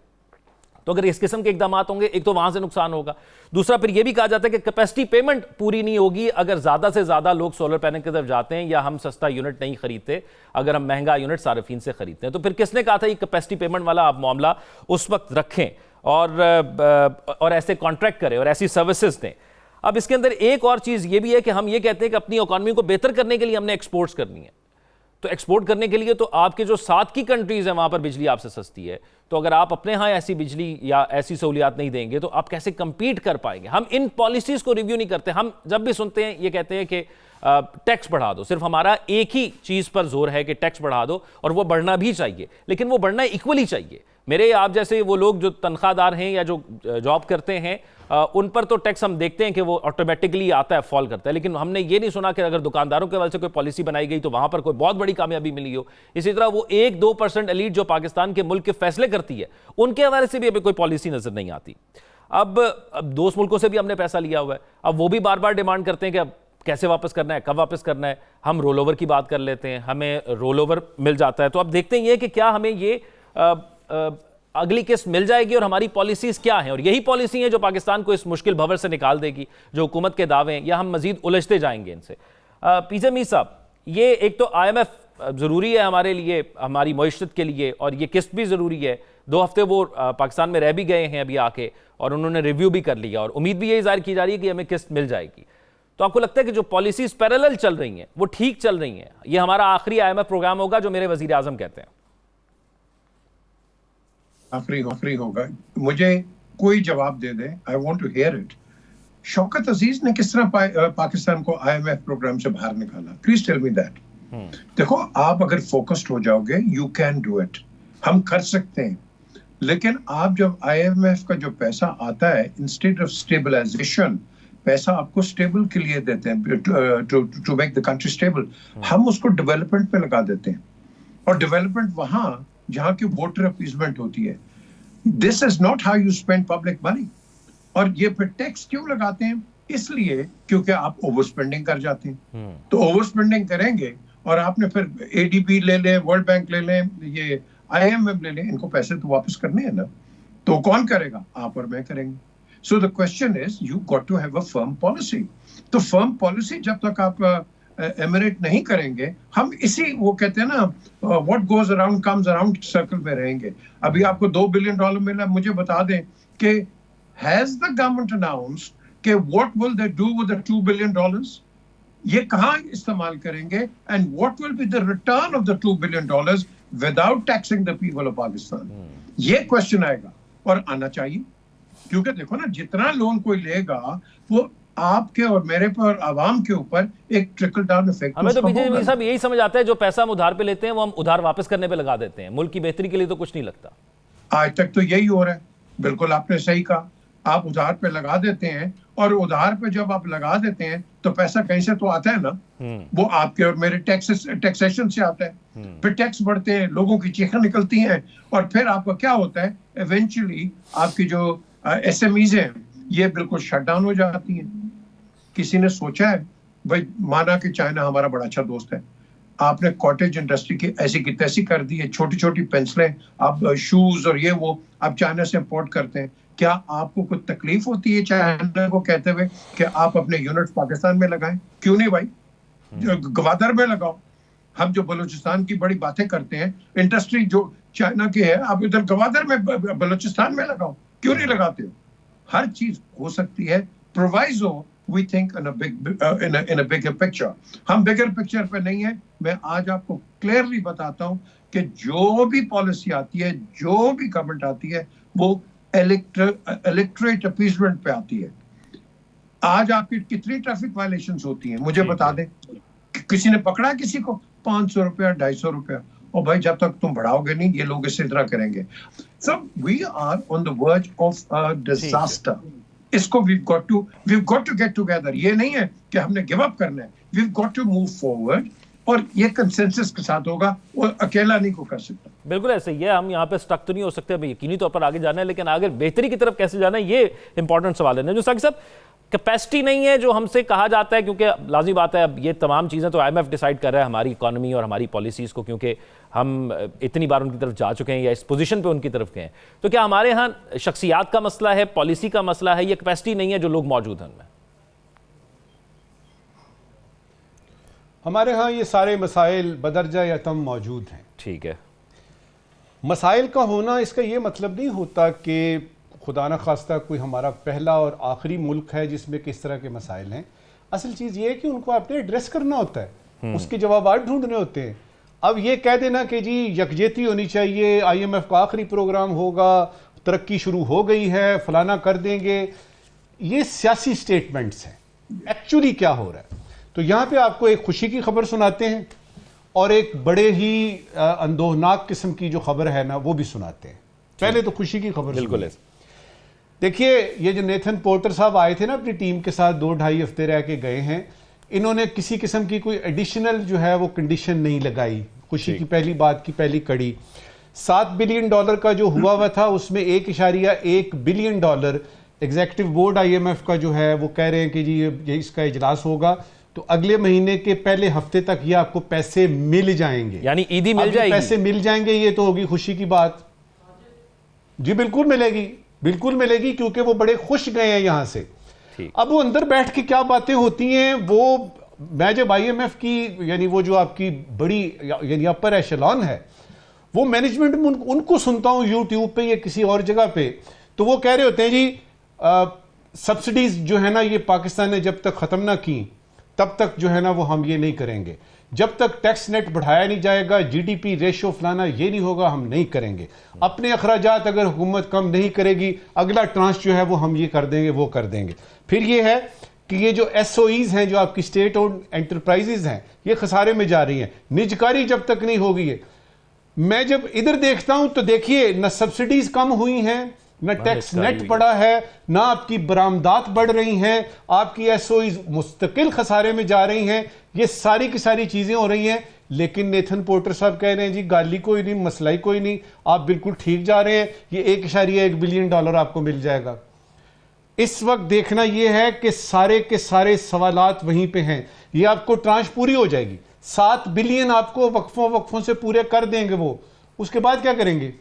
तो अगर इस किस्म के इकदाम होंगे, एक तो वहां से नुकसान होगा, दूसरा फिर यह भी कहा जाता है कि कैपेसिटी पेमेंट पूरी नहीं होगी अगर ज्यादा से ज्यादा लोग सोलर पैनल की तरफ जाते हैं या हम सस्ता यूनिट नहीं खरीदते, अगर हम महंगा यूनिट सार्फिन से खरीदते हैं। तो फिर किसने कहा था ये कैपेसिटी पेमेंट वाला आप मामला उस वक्त रखें और ऐसे कॉन्ट्रैक्ट करें और ऐसी सर्विसेज दें। अब इसके अंदर एक और चीज ये भी है कि हम ये कहते हैं कि अपनी इकोनॉमी को बेहतर करने के लिए हमने एक्सपोर्ट्स करनी है, तो एक्सपोर्ट करने के लिए तो आपके जो साथ की कंट्रीज हैं वहां पर बिजली आपसे सस्ती है, तो अगर आप अपने यहाँ ऐसी बिजली या ऐसी सहूलियात नहीं देंगे तो आप कैसे कंपीट कर पाएंगे? हम इन पॉलिसीज को रिव्यू नहीं करते। हम जब भी सुनते हैं ये कहते हैं कि टैक्स बढ़ा दो, सिर्फ हमारा एक ही चीज पर जोर है कि टैक्स बढ़ा दो, और वो बढ़ना भी चाहिए, लेकिन वो बढ़ना इक्वली चाहिए। मेरे आप जैसे वो लोग जो तनख्वाहदार हैं या जो जॉब करते हैं उन पर तो टैक्स हम देखते हैं कि वो ऑटोमेटिकली आता है, फॉल करता है, लेकिन हमने ये नहीं सुना कि अगर दुकानदारों के वजह से कोई पॉलिसी बनाई गई तो वहां पर कोई बहुत बड़ी कामयाबी मिली हो। इसी तरह वो 1-2% एलीट जो पाकिस्तान के मुल्क के फैसले करती है, उनके हवाले से भी अभी कोई पॉलिसी नजर नहीं आती। अब दोस्त मुल्कों से भी हमने पैसा लिया हुआ है, अब वो भी बार बार डिमांड करते हैं कि अब कैसे वापस करना है, कब वापस करना है। हम रोल ओवर की बात कर लेते हैं, हमें रोल ओवर मिल जाता है। तो अब देखते हैं ये कि क्या हमें ये अगली किस्त मिल जाएगी और हमारी पॉलिसीज क्या हैं, और यही पॉलिसी है जो पाकिस्तान को इस मुश्किल भंवर से निकाल देगी, जो हुकूमत के दावे हैं, या हम मजीद उलझते जाएंगे इनसे। पीजे मीर साहब, ये एक तो IMF ज़रूरी है हमारे लिए, हमारी मईशत के लिए, और ये किस्त भी ज़रूरी है। 2 हफ्ते वो पाकिस्तान में रह भी गए हैं अभी आके, और उन्होंने रिव्यू भी कर लिया, और उम्मीद भी यही जाहिर की जा रही है कि हमें किस्त मिल जाएगी। तो आपको लगता है कि जो पॉलिसीज पैरेलल चल रही हैं वो ठीक चल रही हैं? ये हमारा आखिरी IMF प्रोग्राम होगा जो मेरे वजीर आजम कहते हैं? आखिरी होगा, मुझे कोई जवाब दे दे, I want to hear it. Shaukat Aziz ने किस तरह पाकिस्तान को IMF प्रोग्राम से बाहर निकाला? Please tell me that. देखो, आप अगर फोकस्ड हो जाओगे, यू कैन डू इट, हम कर सकते हैं। लेकिन आप जब IMF का जो पैसा आता है, इंस्टेड ऑफ स्टेबलाइजेशन, पैसा आपको स्टेबल के लिए देते हैं, to make the country stable, हम उसको डेवलपमेंट पे लगा देते हैं, और डेवलपमेंट वहां जहां की वोटर अपीजमेंट होती है। This is not how you spend public money. और ये फिर टैक्स क्यों लगाते हैं? इसलिए क्योंकि आप ओवर स्पेंडिंग कर जाते हैं। तो ओवर स्पेंडिंग करेंगे और आपने फिर ADB ले लें, वर्ल्ड बैंक ले लें, ये IMF ले लें, इनको पैसे तो वापस करने हैं ना, तो कौन करेगा? आप और मैं करेंगे। So the question is, you got to have a firm policy. तो फर्म पॉलिसी जब तक आप एमिरेट नहीं करेंगे, हम इसी, वो कहते हैं ना, what goes around comes around circle में रहेंगे। अभी आपको $2 बिलियन मिला, मुझे बता दें कि हैज द गवर्नमेंट अनाउंस्ड कि what will they do with the $2 billion? ये कहां इस्तेमाल करेंगे, and what will be the return of the $2 billion without taxing the people of Pakistan? ये क्वेश्चन आएगा, और आना चाहिए, क्योंकि देखो ना, जितना लोन कोई लेगा वो आपके और मेरे पर, आवाम के ऊपर एक ट्रिकल डाउन इफेक्ट। हमें तो पीछे साहब यही समझ आता है, जो पैसा हम उधार पे लेते हैं वो हम उधार वापस करने पे लगा देते हैं, मुल्क की बेहतरी के लिए तो कुछ नहीं लगता। आज तक तो यही हो रहा है। बिल्कुल आपने सही कहा, आप उधार पे लगा देते हैं, और उधार पे जब आप लगा देते हैं तो पैसा कहीं से तो आता है ना, वो आपके और मेरे टैक्सेशन से आता है। फिर टैक्स बढ़ते हैं, लोगों की चीखें निकलती हैं, और फिर आपका क्या होता है, इवेंचुअली आपकी जो SMEs हैं ये बिल्कुल शट डाउन हो जाती हैं। किसी ने सोचा है भाई, माना कि चाइना हमारा बड़ा अच्छा दोस्त है, आपने कॉटेज इंडस्ट्री की ऐसी की तैसी कर दी है, छोटी छोटी पेंसिलें, आप शूज और ये वो आप चाइना से इंपोर्ट करते हैं। क्या आपको कोई तकलीफ होती है चाइना को कहते हुए कि आप अपने यूनिट पाकिस्तान में लगाएं? क्यों नहीं भाई, गवादर में लगाओ। हम जो बलूचिस्तान की बड़ी बातें करते हैं, इंडस्ट्री जो चाइना की है, आप इधर गवादर में, बलूचिस्तान में लगाओ, क्यों नहीं लगाते हो? हर चीज हो सकती है, proviso we think in a bigger picture। हम बिगर पिक्चर पे नहीं है। मैं आज आपको क्लियरली बताता हूं कि जो भी पॉलिसी आती है, जो भी गवर्नमेंट आती है, वो इलेक्टोरेट अपीजमेंट पे आती है। आज आपकी कितनी ट्रैफिक वायलेशंस होती हैं मुझे बता दें। किसी ने पकड़ा किसी को? 500 रुपया, 250 रुपया। और भाई जब तक तुम बढ़ाओगे नहीं, ये लोग इसी तरह करेंगे। So we are on the verge of a disaster। इसको we've got to get together। ये नहीं है कि हमने गिव अप करना है, we've got to move forward, और ये कंसेंसस के साथ होगा, वो अकेला नहीं को कर सकता। बिल्कुल ऐसे ही है, हम यहाँ पे स्टक तो नहीं हो सकते, यकीनी तौर पर आगे जाना है, लेकिन आगे बेहतरी की तरफ कैसे जाना है, ये इंपॉर्टेंट सवाल है। जो साकिब साहब, कैपेसिटी नहीं है जो हमसे कहा जाता है, क्योंकि लाजी बात है, अब ये तमाम चीज़ें तो IMF डिसाइड कर रहा है हमारी इकोनॉमी और हमारी पॉलिसीज़ को, क्योंकि हम इतनी बार उनकी तरफ जा चुके हैं या इस पोजीशन पे उनकी तरफ गए हैं, तो क्या हमारे यहाँ शख्सियात का मसला है, पॉलिसी का मसला है, या कैपेसिटी नहीं है जो लोग मौजूद हैं उनमें? हमारे यहाँ ये सारे मसाइल बदरजा या तम मौजूद हैं। ठीक है। मसाइल का होना इसका ये मतलब नहीं होता कि खुदा न खास्ता कोई हमारा पहला और आखिरी मुल्क है जिसमें किस तरह के मसाइल हैं। असल चीज़ ये है कि उनको आपने एड्रेस करना होता है, उसके जवाब ढूंढने होते हैं। अब ये कह देना कि जी यकजहती होनी चाहिए, IMF का आखिरी प्रोग्राम होगा, तरक्की शुरू हो गई है, फलाना कर देंगे, ये सियासी स्टेटमेंट्स हैं। एक्चुअली क्या हो रहा है, तो यहाँ पे आपको एक खुशी की खबर सुनाते हैं और एक बड़े ही अंदोहनाक किस्म की जो खबर है ना वो भी सुनाते हैं। पहले तो खुशी की खबर। बिल्कुल। देखिए, ये जो नेथन पोर्टर साहब आए थे ना अपनी टीम के साथ, 2-2.5 हफ्ते रह के गए हैं, इन्होंने किसी किस्म की कोई एडिशनल जो है वो कंडीशन नहीं लगाई। खुशी की पहली बात की पहली कड़ी, $7 बिलियन का जो हुआ था उसमें $1.1 बिलियन एग्जीक्यूटिव बोर्ड IMF का जो है वो कह रहे हैं कि जी ये इसका इजलास होगा तो अगले महीने के पहले हफ्ते तक ये आपको पैसे मिल जाएंगे, यानी ईदी मिल जाएगी, पैसे मिल जाएंगे। ये तो होगी खुशी की बात। जी बिल्कुल मिलेगी, बिल्कुल मिलेगी, क्योंकि वो बड़े खुश गए हैं यहां से। अब वो अंदर बैठ के क्या बातें होती हैं वो, मैं जब IMF की यानी वो जो आपकी बड़ी यानी अपर एशेलॉन है वो मैनेजमेंट में उनको सुनता हूं यूट्यूब पे या किसी और जगह पे, तो वो कह रहे होते हैं जी सब्सिडीज जो है ना ये पाकिस्तान ने जब तक खत्म ना की तब तक जो है ना वो हम ये नहीं करेंगे, जब तक टैक्स नेट बढ़ाया नहीं जाएगा, GDP रेशो फलाना ये नहीं होगा, हम नहीं करेंगे। अपने अखराजात अगर हुकूमत कम नहीं करेगी, अगला ट्रांस जो है वो हम ये कर देंगे, वो कर देंगे। फिर ये है कि ये जो SOEs हैं, जो आपकी स्टेट ओन्ड एंटरप्राइजेज हैं, ये खसारे में जा रही हैं। निजकारी जब तक नहीं होगी है। मैं जब इधर देखता हूं तो देखिए न सब्सिडीज कम हुई हैं, न टैक्स नेट बढ़ा है, ना आपकी बरामदात बढ़ रही हैं, आपकी SOEs मुस्तकिल खसारे में जा रही हैं। ये सारी की सारी चीजें हो रही हैं, लेकिन नेथन पोर्टर साहब कह रहे हैं जी गाली कोई नहीं, मसला ही कोई नहीं, आप बिल्कुल ठीक जा रहे हैं, ये $1.1 बिलियन आपको मिल जाएगा। इस वक्त देखना यह है कि सारे के सारे सवालात वहीं पे हैं। ये आपको ट्रांश पूरी हो जाएगी, 7 बिलियन आपको वक्फों से पूरे कर देंगे वो, उसके बाद क्या करेंगे?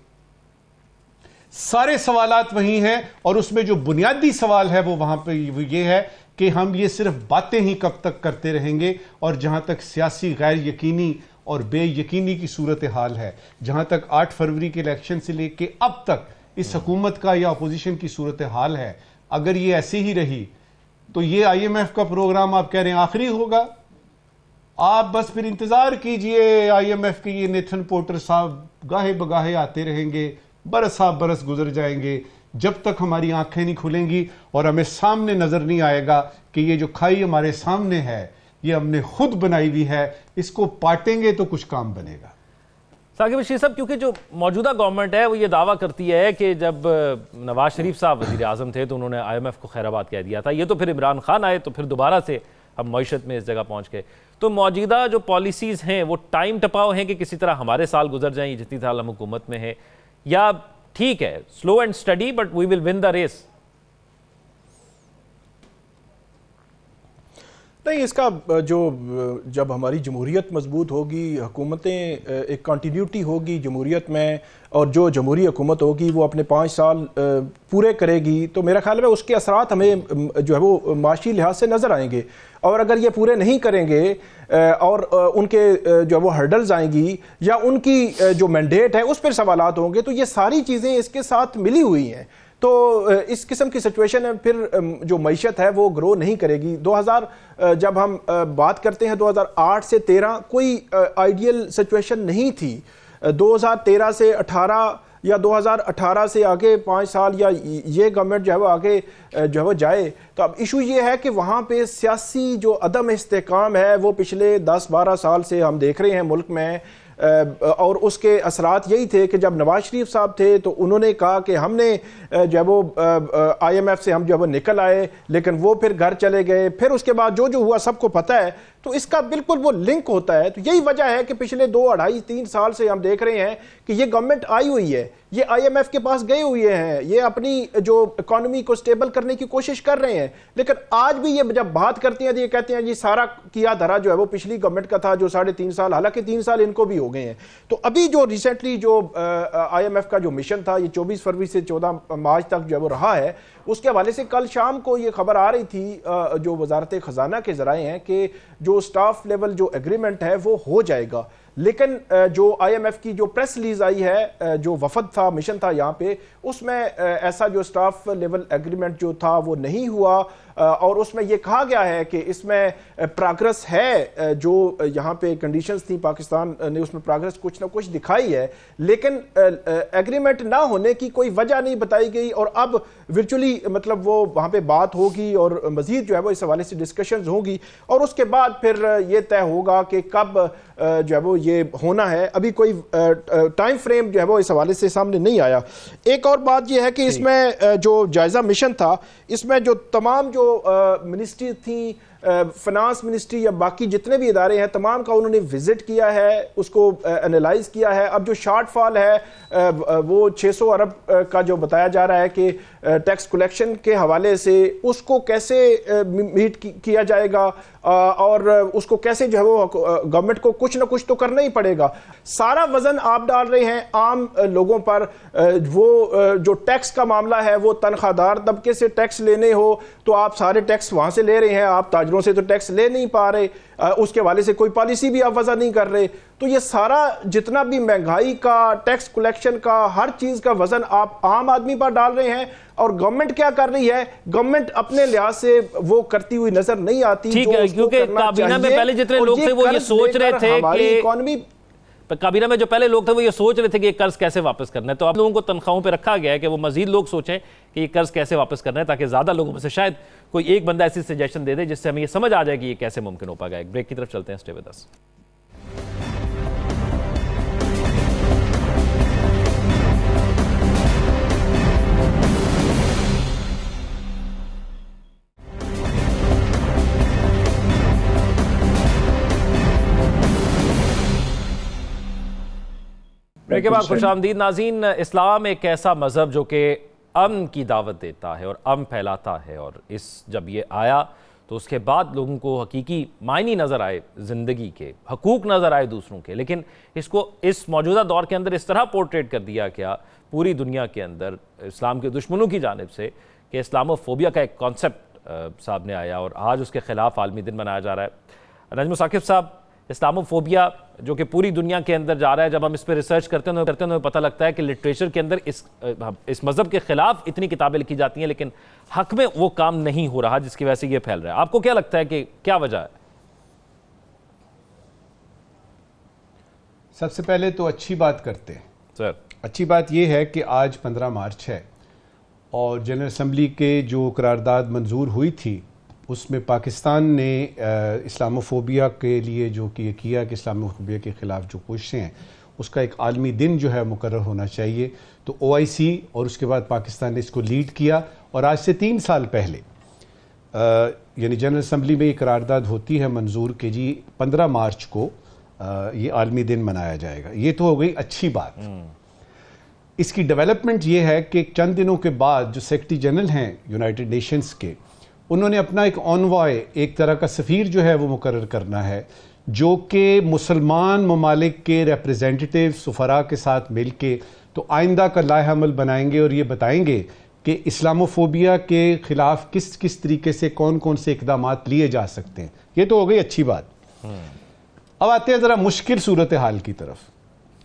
सारे सवालात वही हैं और उसमें जो बुनियादी सवाल है वो वहां पे ये है कि हम ये सिर्फ बातें ही कब तक करते रहेंगे। और जहां तक सियासी गैर यकीनी और बेयकीनी की सूरत हाल है, जहां तक 8 फरवरी के इलेक्शन से लेके अब तक इस हुकूमत का या अपोजिशन की सूरत हाल है, अगर ये ऐसी ही रही तो ये IMF का प्रोग्राम आप कह रहे हैं आखिरी होगा। आप बस फिर इंतजार कीजिए, IMF के ये नेथन पोर्टर साहब गाहे बगाहे आते रहेंगे, बरस गुजर जाएंगे, जब तक हमारी आंखें नहीं खुलेंगी और हमें सामने नजर नहीं आएगा कि ये जो खाई हमारे सामने है ये हमने खुद बनाई हुई है, इसको पाटेंगे तो कुछ काम बनेगा। साकिब बशीर साहब, क्योंकि जो मौजूदा गवर्नमेंट है वो ये दावा करती है कि जब नवाज शरीफ साहब वज़ीर आज़म थे तो उन्होंने IMF को खैराबाद कह दिया था, ये तो फिर इमरान खान आए तो फिर दोबारा से हम मईशत में इस जगह पहुंच गए। तो मौजूदा जो पॉलिसीज़ हैं वो टाइम टपाव हैं कि किसी तरह हमारे साल गुजर जाएं जितनी साल हम हुकूमत में हैं, या ठीक है slow and study but we will win the race? नहीं, इसका जो जब हमारी जमहूरियत मजबूत होगी, हुकूमतें एक कंटिन्यूटी होगी जमहूरियत में, और जो जमहूरी हुकूमत होगी वो अपने 5 साल पूरे करेगी, तो मेरा ख्याल है उसके असरात हमें जो है वो माशी लिहाज से नज़र आएंगे। और अगर ये पूरे नहीं करेंगे और उनके जो वो हर्डल्स आएंगी या उनकी जो मैंडेट है उस पर सवालात होंगे, तो ये सारी चीज़ें इसके साथ मिली हुई हैं। तो इस किस्म की सिचुएशन है, फिर जो मईशत है वो ग्रो नहीं करेगी। 2000 जब हम बात करते हैं 2008 से 13 कोई आइडियल सिचुएशन नहीं थी। 2013 से 18 या 2018 से आगे 5 साल या ये गवर्नमेंट जो है वो आगे जो है वो जाए, तो अब इशू ये है कि वहाँ पे सियासी जो अदम इस्तेकाम है वो पिछले 10-12 साल से हम देख रहे हैं मुल्क में। और उसके असरात यही थे कि जब नवाज शरीफ साहब थे तो उन्होंने कहा कि हमने जब वो IMF से हम जब वो निकल आए, लेकिन वो फिर घर चले गए। फिर उसके बाद जो हुआ सबको पता है तो इसका बिल्कुल वो लिंक होता है। तो यही वजह है कि पिछले 2, 2.5, 3 साल से हम देख रहे हैं कि ये गवर्नमेंट आई हुई है, ये IMF के पास गए हुए हैं, ये अपनी जो इकोनॉमी को स्टेबल करने की कोशिश कर रहे हैं, लेकिन आज भी ये जब बात करते हैं तो ये कहते हैं जी सारा किया धरा जो है वो पिछली गवर्नमेंट का था, जो 3.5 साल, हालांकि 3 साल इनको भी हो गए हैं। तो अभी जो रिसेंटली जो IMF का जो मिशन था, ये 24 फरवरी से 14 मार्च तक जो है वो रहा है, उसके हवाले से कल शाम को ये खबर आ रही थी जो वजारत खजाना के जराए हैं कि जो स्टाफ लेवल जो एग्रीमेंट है वो हो जाएगा। लेकिन जो IMF की जो प्रेस रिलीज आई है, जो वफद था, मिशन था यहाँ पे, उसमें ऐसा जो स्टाफ लेवल एग्रीमेंट जो था वो नहीं हुआ, और उसमें ये कहा गया है कि इसमें प्रोग्रेस है, जो यहाँ पे कंडीशंस थी पाकिस्तान ने उसमें प्रोग्रेस कुछ ना कुछ दिखाई है, लेकिन एग्रीमेंट ना होने की कोई वजह नहीं बताई गई। और अब वर्चुअली मतलब वो वहाँ पे बात होगी और मजीद जो है वो इस हवाले से डिस्कशंस होंगी, और उसके बाद फिर ये तय होगा कि कब जो है वो ये होना है। अभी कोई टाइम फ्रेम जो है वो इस हवाले से सामने नहीं आया। एक और बात ये है कि इसमें जो जायजा मिशन था, इसमें जो तमाम जो मिनिस्ट्री थी, फाइनेंस मिनिस्ट्री या बाकी जितने भी इदारे हैं, तमाम का उन्होंने विजिट किया है, उसको एनालाइज किया है। अब जो शॉर्टफॉल है वो 600 अरब का जो बताया जा रहा है कि टैक्स कलेक्शन के हवाले से, उसको कैसे मीट किया जाएगा और उसको कैसे जो है वो गवर्नमेंट को कुछ ना कुछ तो करना ही पड़ेगा। सारा वजन आप डाल रहे हैं आम लोगों पर। वो जो टैक्स का मामला है, वो तनख्वाहदार तबके से टैक्स लेने हो तो आप सारे टैक्स वहां से ले रहे हैं, आप ताजरों से तो टैक्स ले नहीं पा रहे, उसके हवाले से कोई पॉलिसी भी आप वजह नहीं कर रहे। तो ये सारा जितना भी महंगाई का, टैक्स कलेक्शन का, हर चीज का वजन आप आम आदमी पर डाल रहे हैं। और गवर्नमेंट क्या कर रही है? गवर्नमेंट अपने लिहाज से वो करती हुई नजर नहीं आती। ठीक है, क्योंकि काबीना में पहले जितने लोग थे वो ये सोच रहे थे कि इकोनॉमी, काबीना में जो पहले लोग थे वो ये सोच रहे थे कि ये कर्ज कैसे वापस करना है। तो आप लोगों को तनख्वाहों पे रखा गया है कि वो मजीद लोग सोचें कि ये कर्ज कैसे वापस करना है, ताकि ज्यादा लोगों में से शायद कोई एक बंदा ऐसी सजेशन दे दे जिससे हमें ये समझ आ जाए कि ये कैसे मुमकिन हो पाएगा। एक ब्रेक की तरफ चलते हैं, स्टे विद अस। ब्रेक के बाद खुशामदीद नाज़रीन। इस्लाम एक ऐसा मज़हब जो कि अमन की दावत देता है और अमन फैलाता है, और जब ये आया तो उसके बाद लोगों को हकीकी मायने नज़र आए, ज़िंदगी के हकूक़ नज़र आए दूसरों के। लेकिन इसको इस मौजूदा दौर के अंदर इस तरह पोर्ट्रेट कर दिया गया पूरी दुनिया के अंदर इस्लाम के दुश्मनों की जानिब से कि इस्लामोफोबिया का एक कॉन्सेप्ट सामने आया, और आज उसके ख़िलाफ़ आलमी दिन मनाया जा रहा है। नजम साकिब साहब, इस्लामोफोबिया जो कि पूरी दुनिया के अंदर जा रहा है, जब हम इस पर रिसर्च करते हैं पता लगता है कि लिटरेचर के अंदर इस मज़हब के ख़िलाफ़ इतनी किताबें लिखी जाती हैं, लेकिन हक़ में वो काम नहीं हो रहा, जिसकी वजह से ये फैल रहा है। आपको क्या लगता है कि क्या वजह है? सबसे पहले तो अच्छी बात करते हैं सर। अच्छी बात यह है कि आज 15 मार्च है और जनरल असम्बली के जो करारदाद मंजूर हुई थी उसमें पाकिस्तान ने इस्लामोफोबिया के लिए जो कि किया कि इस्लामोफोबिया के ख़िलाफ़ जो कोशिशें हैं उसका एक आलमी दिन जो है मुकर्रर होना चाहिए। तो OIC और उसके बाद पाकिस्तान ने इसको लीड किया, और आज से 3 साल पहले यानी जनरल असम्बली में ये करारदाद होती है मंजूर कि जी 15 मार्च को ये आलमी दिन मनाया जाएगा। ये तो हो गई अच्छी बात। इसकी डेवलपमेंट ये है कि चंद दिनों के बाद जो सेक्रेटरी जनरल हैं यूनाइटेड नेशंस के, उन्होंने अपना एक ऑनवॉय, एक तरह का सफ़ीर जो है वो मुकर्रर करना है, जो कि मुसलमान ममालिक के रिप्रेजेंटेटिव सफ़रा के साथ मिल के तो आइंदा का लाहे अमल बनाएंगे और ये बताएंगे कि इस्लामोफोबिया के ख़िलाफ़ किस किस तरीके से कौन कौन से इक़दामात लिए जा सकते हैं। ये तो हो गई अच्छी बात। अब आते हैं ज़रा मुश्किल सूरत हाल की तरफ।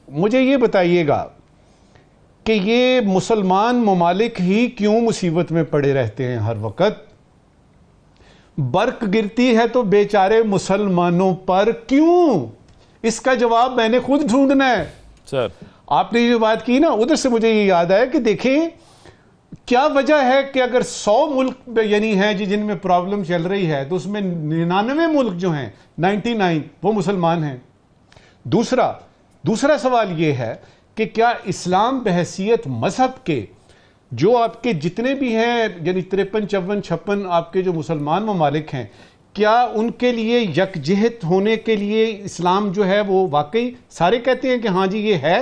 मुझे ये बताइएगा कि ये मुसलमान ममालिक ही क्यों मुसीबत में पड़े रहते हैं हर वक्त? बर्क गिरती है तो बेचारे मुसलमानों पर क्यों? इसका जवाब मैंने खुद ढूंढना है। सर, आपने जो बात की ना, उधर से मुझे ये याद आया कि देखें क्या वजह है कि अगर 100 मुल्क यानी हैं जिनमें प्रॉब्लम चल रही है तो उसमें 99 मुल्क जो हैं 99 वो मुसलमान हैं। दूसरा सवाल ये है कि क्या इस्लाम बहैसियत मजहब के जो आपके जितने भी हैं यानी 53, 54, 56 आपके जो मुसलमान ममालिक हैं, क्या उनके लिए यकजहत होने के लिए इस्लाम जो है वो वाकई सारे कहते हैं कि हाँ जी ये है?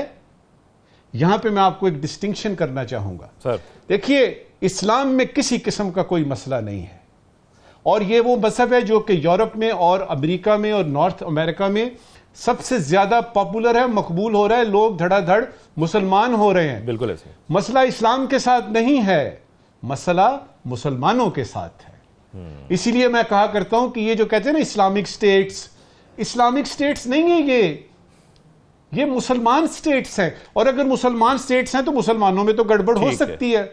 यहां पे मैं आपको एक डिस्टिंक्शन करना चाहूंगा सर। देखिए, इस्लाम में किसी किस्म का कोई मसला नहीं है, और ये वो मजहब है जो कि यूरोप में और अमेरिका में और नॉर्थ अमेरिका में सबसे ज्यादा पॉपुलर है, मकबूल हो रहा है, लोग धड़ाधड़ मुसलमान हो रहे हैं। बिल्कुल ऐसे। मसला इस्लाम के साथ नहीं है, मसला मुसलमानों के साथ है। इसीलिए मैं कहा करता हूं कि ये जो कहते हैं ना इस्लामिक स्टेट्स नहीं है, ये मुसलमान स्टेट्स हैं, और अगर मुसलमान स्टेट्स हैं तो मुसलमानों में तो गड़बड़ हो सकती है।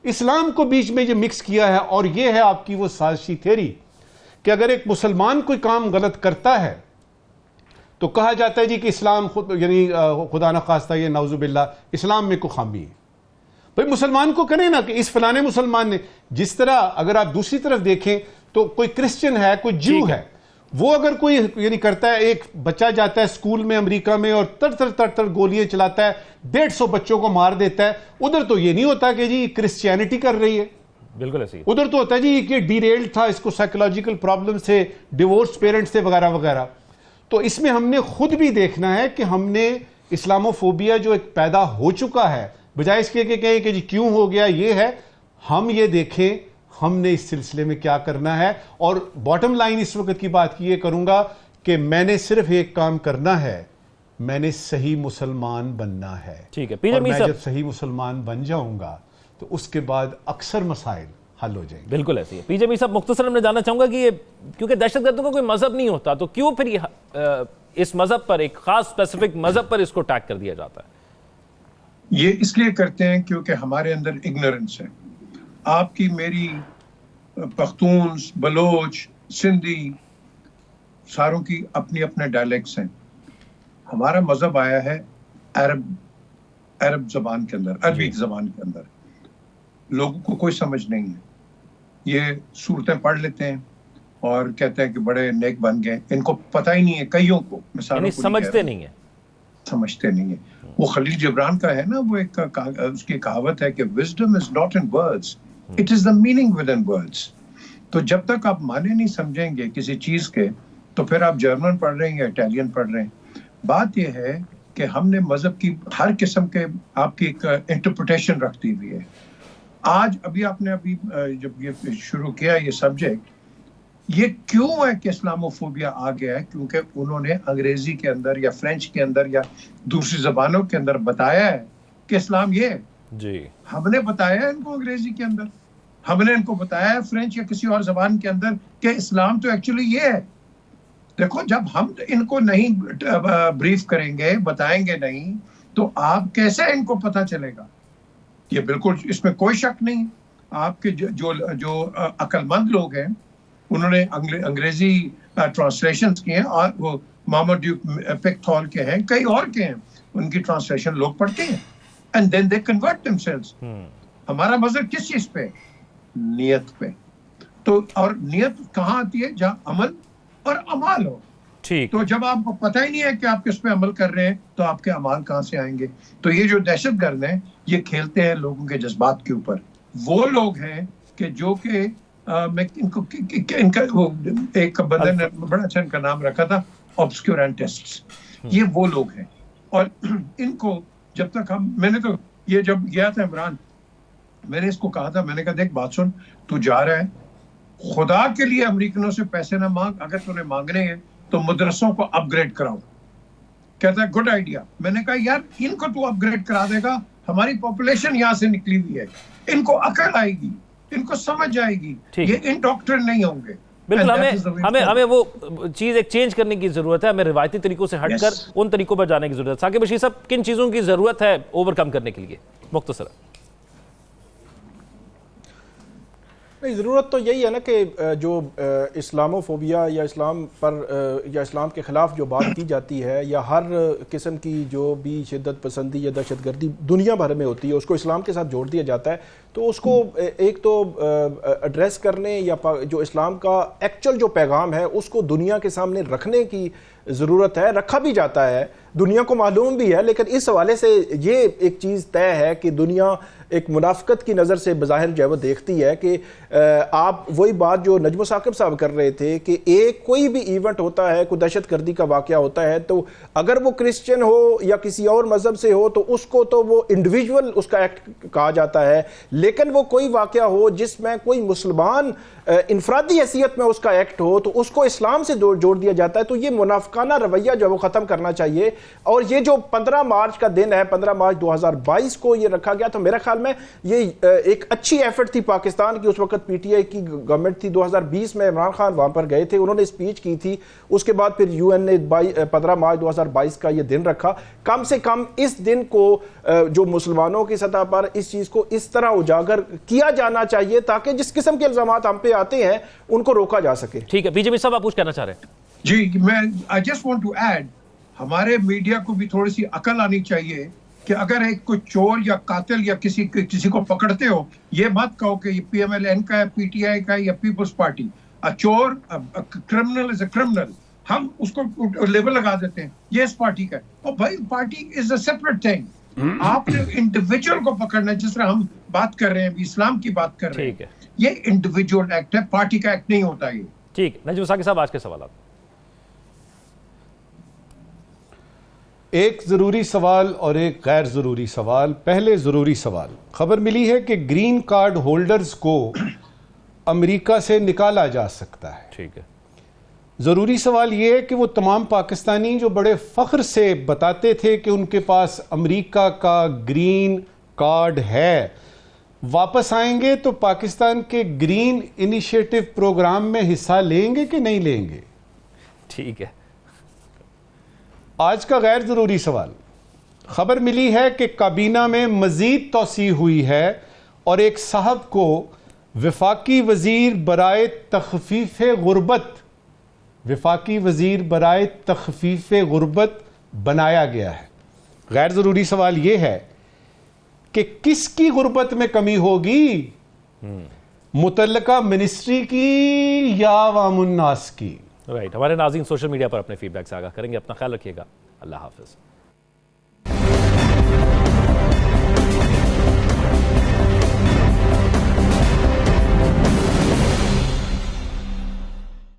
इस्लाम को बीच में ये मिक्स किया है, और ये है आपकी वो साजिशी थ्योरी कि अगर एक मुसलमान कोई काम गलत करता है तो कहा जाता है जी कि इस्लाम खुद, यानी खुदा न खास्ता ये नाउजुबिल्ला इस्लाम में कोई खामी है। भाई मुसलमान को करें ना कि इस फलाने मुसलमान ने, जिस तरह अगर आप दूसरी तरफ देखें तो कोई क्रिश्चियन है, कोई ज्यू है, वो अगर कोई यानी करता है, एक बच्चा जाता है स्कूल में अमेरिका में और तर गोलियां चलाता है, 150 बच्चों को मार देता है, उधर तो ये नहीं होता कि जी क्रिश्चियनिटी कर रही है, बिल्कुल ऐसे। उधर तो होता है जी कि डीरेल्ड था, इसको साइकोलॉजिकल प्रॉब्लम से, डिवोर्स पेरेंट्स से वगैरह वगैरह। तो इसमें हमने खुद भी देखना है कि हमने इस्लामोफोबिया जो एक पैदा हो चुका है, बजाय इसके कि कहें कि जी क्यों हो गया, ये है, हम ये देखें हमने इस सिलसिले में क्या करना है। और बॉटम लाइन इस वक्त की बात की ये करूंगा कि मैंने सिर्फ एक काम करना है, मैंने सही मुसलमान बनना है। ठीक है, और मैं जब सही मुसलमान बन जाऊंगा तो उसके बाद अक्सर मसाइल हल हो जाएंगे। बिल्कुल ऐसे ही। पीजे मीर साहब, मुख्तसरन मैं जानना चाहूंगा कि ये क्योंकि दहशतगर्दों का कोई मजहब नहीं होता, तो क्यों फिर इस मजहब पर, एक खास स्पेसिफिक मजहब पर इसको टैग कर दिया जाता है? ये इसलिए करते हैं क्योंकि हमारे अंदर इग्नोरेंस है। आपकी मेरी पख्तून, बलोच, सिंधी, सारों की अपनी अपने डायलेक्ट्स हैं। हमारा मजहब आया है अरब जबान के अंदर, अरबी जबान के अंदर। लोगों को कोई समझ नहीं है, ये सूरतें पढ़ लेते हैं और कहते हैं कि बड़े नेक बन गए। इनको पता ही नहीं है, कईयों को, मिसालों को समझते नहीं है, समझते नहीं है। वो खलील जिब्रान का है ना, वो एक उसकी कहावत है कि wisdom is not in words, it is the meaning with in words. तो जब तक आप माने नहीं समझेंगे किसी चीज के, तो फिर आप जर्मन पढ़ रहे हैं या इटालियन पढ़ रहे हैं। बात यह है कि हमने मजहब की हर किस्म के आपकी एक इंटरप्रिटेशन रख दी हुई है। आज आपने जब ये शुरू किया ये सब्जेक्ट, ये क्यों है कि इस्लामोफोबिया आ गया है? क्योंकि उन्होंने अंग्रेजी के अंदर या फ्रेंच के अंदर या दूसरी जबानों के अंदर बताया है कि इस्लाम ये है जी। हमने बताया है इनको अंग्रेजी के अंदर, हमने इनको बताया है फ्रेंच या किसी और जबान के अंदर कि इस्लाम तो एक्चुअली ये है। देखो, जब हम इनको नहीं ब्रीफ करेंगे, बताएंगे नहीं, तो आप कैसे इनको पता चलेगा? ये बिल्कुल, इसमें कोई शक नहीं। आपके जो अक्लमंद लोग हैं, उन्होंने अंग्रेजी ट्रांसलेशंस किए हैं, और वो मोहम्मद पिकथॉल के हैं, कई और के हैं, उनकी ट्रांसलेशन लोग पढ़ते हैं and then they convert themselves. हमारा मजहब किस चीज पे? नियत पे। तो और नियत कहाँ आती है? जहाँ अमल और अमाल हो। ठीक। तो जब आपको पता ही नहीं है कि आप किस पे अमल कर रहे हैं, तो आपके अमाल कहाँ से आएंगे? तो ये जो दहशतगर्द हैं, ये खेलते हैं लोगों के जज्बात के ऊपर। वो लोग हैं कि जो कि मैं इनका वो एक बंदे ने बड़ा अच्छा इनका नाम रखा था, ऑब्सक्यूरेंटिस्ट्स। ये वो लोग हैं, और इनको जब तक मैंने तो ये जब गया था इमरान, मैंने इसको कहा था, मैंने कहा देख बात सुन, तू जा रहा है, खुदा के लिए अमेरिकनों से पैसे ना मांग, अगर तूने मांगने हैं तो मदरसों को अपग्रेड कराओ। कहता है गुड आइडिया। मैंने कहा यार, इनको तू अपग्रेड करा देगा, हमारी पॉपुलेशन यहाँ से निकली हुई है, इनको अकल आएगी, इनको समझ आएगी, ये इंडॉक्ट्रिन नहीं होंगे। बिल्कुल, हमें वो चीज एक चेंज करने की जरूरत है, हमें रिवायती तरीकों से हटकर उन तरीकों पर जाने की जरूरत है। साकिब बशीर साहब, किन चीजों की जरूरत है ओवरकम करने के लिए मुख्तसर? नहीं, ज़रूरत तो यही है ना कि जो इस्लामोफोबिया या इस्लाम पर या इस्लाम के ख़िलाफ़ जो बात की जाती है, या हर किस्म की जो भी शिद्दत पसंदी या दहशतगर्दी दुनिया भर में होती है, उसको इस्लाम के साथ जोड़ दिया जाता है। तो उसको एक तो एड्रेस करने, या जो इस्लाम का एक्चुअल जो पैगाम है उसको दुनिया के सामने रखने की ज़रूरत है। रखा भी जाता है, दुनिया को मालूम भी है, लेकिन इस हवाले से ये एक चीज़ तय है कि दुनिया एक मुनाफिकत की नज़र से बज़ाहिर जो है वो देखती है कि आप वही बात जो नजम साकिब साहब कर रहे थे कि एक कोई भी इवेंट होता है, कोई दहशत गर्दी का वाक़या होता है, तो अगर वो क्रिश्चियन हो या किसी और मज़हब से हो तो उसको तो वो इंडिविजुअल उसका एक्ट कहा जाता है, लेकिन वो कोई वाक़या हो जिसमें कोई मुसलमान इनफरादी हैसियत में उसका एक्ट हो तो उसको इस्लाम से जोड़ दिया जाता है। तो ये मुनाफिकाना रवैया जो है वो ख़त्म करना चाहिए। और ये जो 15 मार्च का दिन है, 15 मार्च 2022 को ये रखा गया, तो मेरा ख्याल में ये एक अच्छी एफर्ट थी पाकिस्तान की। उस वक्त पीटीआई की गवर्नमेंट थी, 2020 में इमरान खान वहाँ पर गए थे, उन्होंने स्पीच की थी। उसके बाद फिर यूएन ने 15 मार्च 2022 का ये दिन रखा। कम से कम इस दिन को जो मुसलमानों की सतह पर इस चीज़ को इस तरह उजागर किया जाना चाहिए ताकि जिस किस्म के इल्ज़ामात हम पे आते हैं उनको रोका जा सके। ठीक है, बीजेपी साहब आप कुछ कहना चाह रहे हैं? जी, मैं I just want to add, हमारे मीडिया को भी थोड़ी सी अकल आनी चाहिए कि अगर एक कोई चोर या कातिल या किसी को पकड़ते हो, ये मत कहो कि ये पीएमएलएन का है, पीटीआई का है या पीपल्स पार्टी। अ चोर, क्रिमिनल इज अ क्रिमिनल, हम उसको लेबल लगा देते हैं ये इस पार्टी का है। और भाई party is a separate thing. आपने इंडिविजुअल को पकड़ना है, जिस तरह हम बात कर रहे हैं, इस्लाम की बात कर रहे हैं, ये इंडिविजुअल एक्ट है, पार्टी का एक्ट नहीं होता ये। ठीक, नजम साकिब साहब आज के सवाल। एक ज़रूरी सवाल और एक गैर ज़रूरी सवाल। पहले ज़रूरी सवाल, खबर मिली है कि ग्रीन कार्ड होल्डर्स को अमेरिका से निकाला जा सकता है। ठीक है। ज़रूरी सवाल ये है कि वो तमाम पाकिस्तानी जो बड़े फ़ख्र से बताते थे कि उनके पास अमेरिका का ग्रीन कार्ड है, वापस आएंगे तो पाकिस्तान के ग्रीन इनिशिएटिव प्रोग्राम में हिस्सा लेंगे कि नहीं लेंगे? ठीक है। आज का गैर ज़रूरी सवाल, खबर मिली है कि काबीना में मज़ीद तोसी हुई है और एक साहब को वफाकी वज़ीर बराए तख़फ़ीफ़ गुर्बत, वफाकी वज़ीर बराए तख़फ़ीफ़ गुर्बत बनाया गया है। गैर ज़रूरी सवाल यह है कि किसकी गुर्बत में कमी होगी, मुतल्लका मिनिस्ट्री की या अवामुन्नास की? राइट। हमारे नाज़रीन सोशल मीडिया पर अपने फीडबैक से आगाह करेंगे। अपना ख्याल रखिएगा। अल्लाह हाफ़िज़।